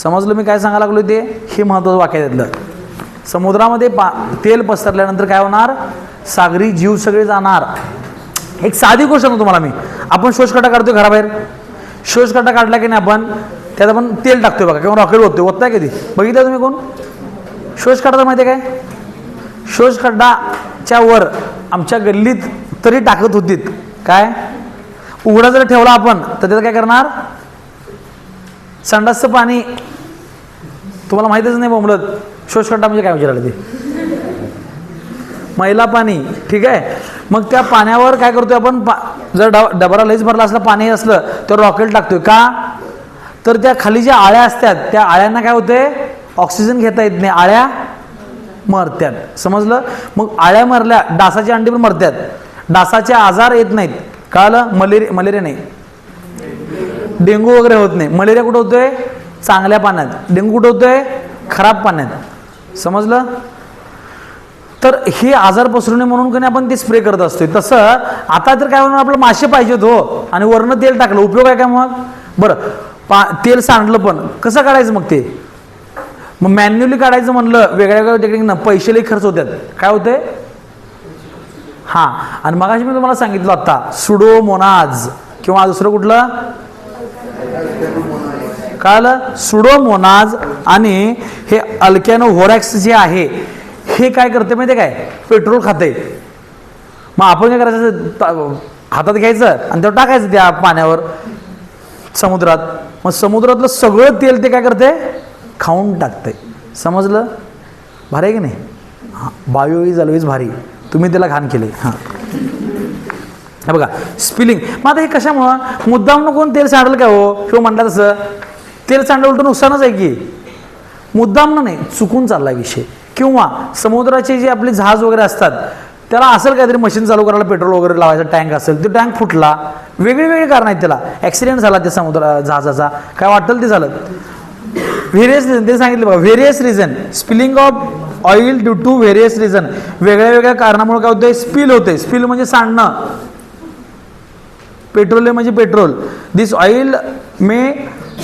S1: समजलं मी काय सांगायला लागलो ते? हे महत्त्वाचं वाक्य आहे त्यातलं. समुद्रामध्ये तेल पसरल्यानंतर काय होणार? सागरी जीव सगळे जाणार. एक साधी गोष्ट सांगतो तुम्हाला मी. आपण शोषखड्डा काढतोय घराबाहेर, शोषखड्डा काढला की नाही आपण, त्यात आपण तेल टाकतोय बघा, किंवा रॉकेट होतोय. होत नाही कधी? बघितलं तुम्ही कोण शोषखड्डा? माहिती आहे काय? शोषखड्डाच्या वर आमच्या गल्लीत तरी टाकत होतीत. काय? उघडा जर ठेवला आपण तर त्याचं काय करणार? संडासचं पाणी. तुम्हाला माहितीच नाही बोंबलत शोषखड्डा म्हणजे काय विचारायला ते? मैला पाणी. ठीक आहे. मग त्या पाण्यावर काय करतोय आपण? जर डबरा लईच भरला असला, पाणी असलं तर रॉकेट टाकतोय. का? तर त्या खाली ज्या आळ्या असतात त्या आळ्यांना काय होतंय? ऑक्सिजन घेता येत नाही, आळ्या मरत्यात. समजलं? मग आळ्या मरल्या, डासाची अंडी पण मरत्यात. डासाचे आजार येत नाहीत. कळलं? मलेरिया नाही, डेंगू वगैरे होत नाही. मलेरिया कुठं होतोय? चांगल्या पाण्यात. डेंगू कुठं होतोय? खराब पाण्यात. समजलं? तर हे आजार पसरू नये म्हणून कधी आपण ते स्प्रे करत असतोय. तसं आता तर काय होणार? आपलं मासे पाहिजेत हो, आणि वरनं तेल टाकलं, उपयोग आहे का मग? बरं, तेल सांडलं पण कसं काढायचं मग ते? मग मॅन्युअली काढायचं म्हणलं वेगळ्या वेगळ्या टेक्निकनं पैसे लई खर्च होतात. काय होते? हां, आणि मगाशी मी तुम्हाला सांगितलं आता सुडोमोनाज किंवा दुसरं कुठलं? कळलं? सुडोमोनाज. आणि हे अल्कॅनो व्होरॅक्स जे आहे हे काय करते माहिती आहे काय? पेट्रोल खाते. मग आपण काय करायचं? हातात घ्यायचं आणि त्यावर टाकायचं त्या पाण्यावर, समुद्रात. मग समुद्रातलं सगळं तेल ते काय करते? खाऊन टाकते. समजलं? भारी आहे की नाही? हां, बायो इज ऑलवेज भारी. तुम्ही त्याला घाण केले. हां, हे बघा स्पिलिंग. मग आता हे कशामुळं? मुद्दाम कोण तेल सांडलं काय हो? किंवा म्हणतात तसं तेल सांडलं उलटं नुकसानच आहे की. मुद्दाम नाही, चुकून चालला विषय. किंवा समुद्राचे जे आपले जहाज वगैरे असतात त्याला असेल काहीतरी मशीन चालू करायला, पेट्रोल वगैरे लावायचा टँक असेल, तो टँक फुटला, वेगळे वेगळे कारण आहेत त्याला. ॲक्सिडेंट झाला त्या समुद्र जहाजाचा, काय वाटेल ते झालं. व्हेरियस रिझन ते सांगितलं बघा. Various reason, spilling of oil due to various reason. वेगळ्या वेगळ्या कारणामुळे काय होतंय? स्पिल होते. स्पिल म्हणजे सांडणं. पेट्रोलियम म्हणजे petrol. This oil may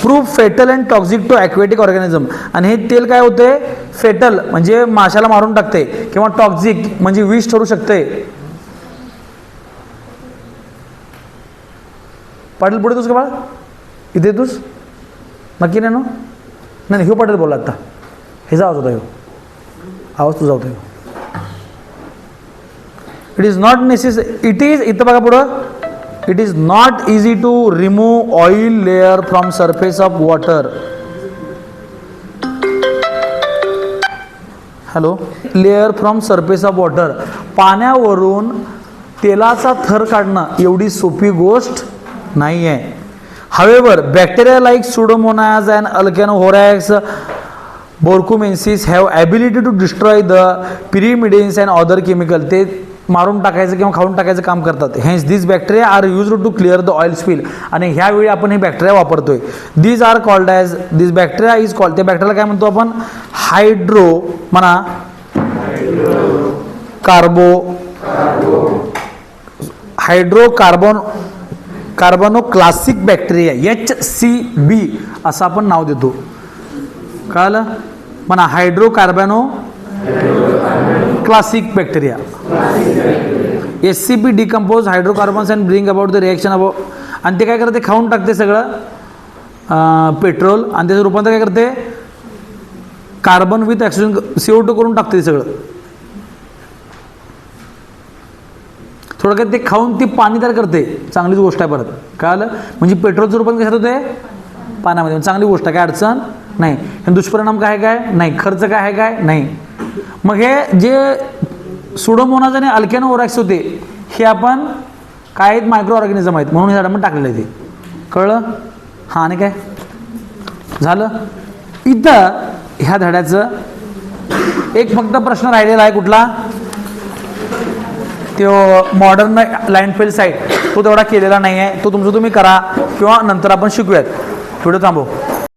S1: prove fatal and toxic to aquatic organism. आणि हे तेल काय होते? फेटल म्हणजे माशाला मारून टाकते, किंवा टॉक्सिक म्हणजे विष ठरू शकते. पाटील पुढे तुझ का बाळा? इथे येतोस नक्की? नाही ना? नाही, ह्यो पाटील बोला आता. ह्याचा आवाज होता, ह्यो आवाज तुझा होता. It is not necessary. It is, इथं बघा पुढं, it is not easy to remove oil layer from surface of water. Hello, layer from surface of water. पाण्यावरून तेलाचा थर काढणं एवढी सोपी गोष्ट नाही आहे. However, bacteria like Pseudomonas and Alcanohorax Borkumensis have ability to destroy the pyrimidines and other chemical. ते मारून टाकायचं किंवा खाऊन टाकायचं काम करतात. Hence this bacteria are used to clear the oil spill. आणि ह्यावेळी आपण हे बॅक्टेरिया वापरतोय. These are called as, this bacteria is called, त्या बॅक्टेरियाला काय म्हणतो आपण? हायड्रो म्हणा, कार्बोनो क्लासिक बॅक्टेरिया, HCB असं आपण नाव देतो. कळलं? म्हणा hydrocarbonoclastic bacteria. SCB decompose hydrocarbons and bring about the reaction about. आणि ते काय करते? खाऊन टाकते सगळं. पेट्रोल आणि त्याचं रूपांतर काय करते कार्बन विथ ऑक्सिजन CO2 करून टाकते ते सगळं. थोडक्यात ते खाऊन ती पाणी तयार करते. चांगलीच गोष्ट आहे. परत काय आलं म्हणजे पेट्रोलचं रूपांतर कशात होते पाण्यामध्ये. चांगली गोष्ट आहे, काय अडचण नाही. हे दुष्परिणाम काय काय नाही, खर्च काय आहे काय नाही. मग हे जे सुडोमोनाज आणि अल्कॅनोओरॅक्स होते हे आपण काय आहेत मायक्रो ऑर्गॅनिझम आहेत म्हणून हे झाड आपण टाकलेलं आहे. ते कळलं. हां आणि काय झालं. इथं ह्या धड्याचं एक फक्त प्रश्न राहिलेला आहे कुठला, तो मॉडर्न लँडफिल साईट तो तेवढा केलेला नाही आहे. तो तुमचं तुम्ही करा किंवा नंतर आपण शिकूयात. थोडं थांबव.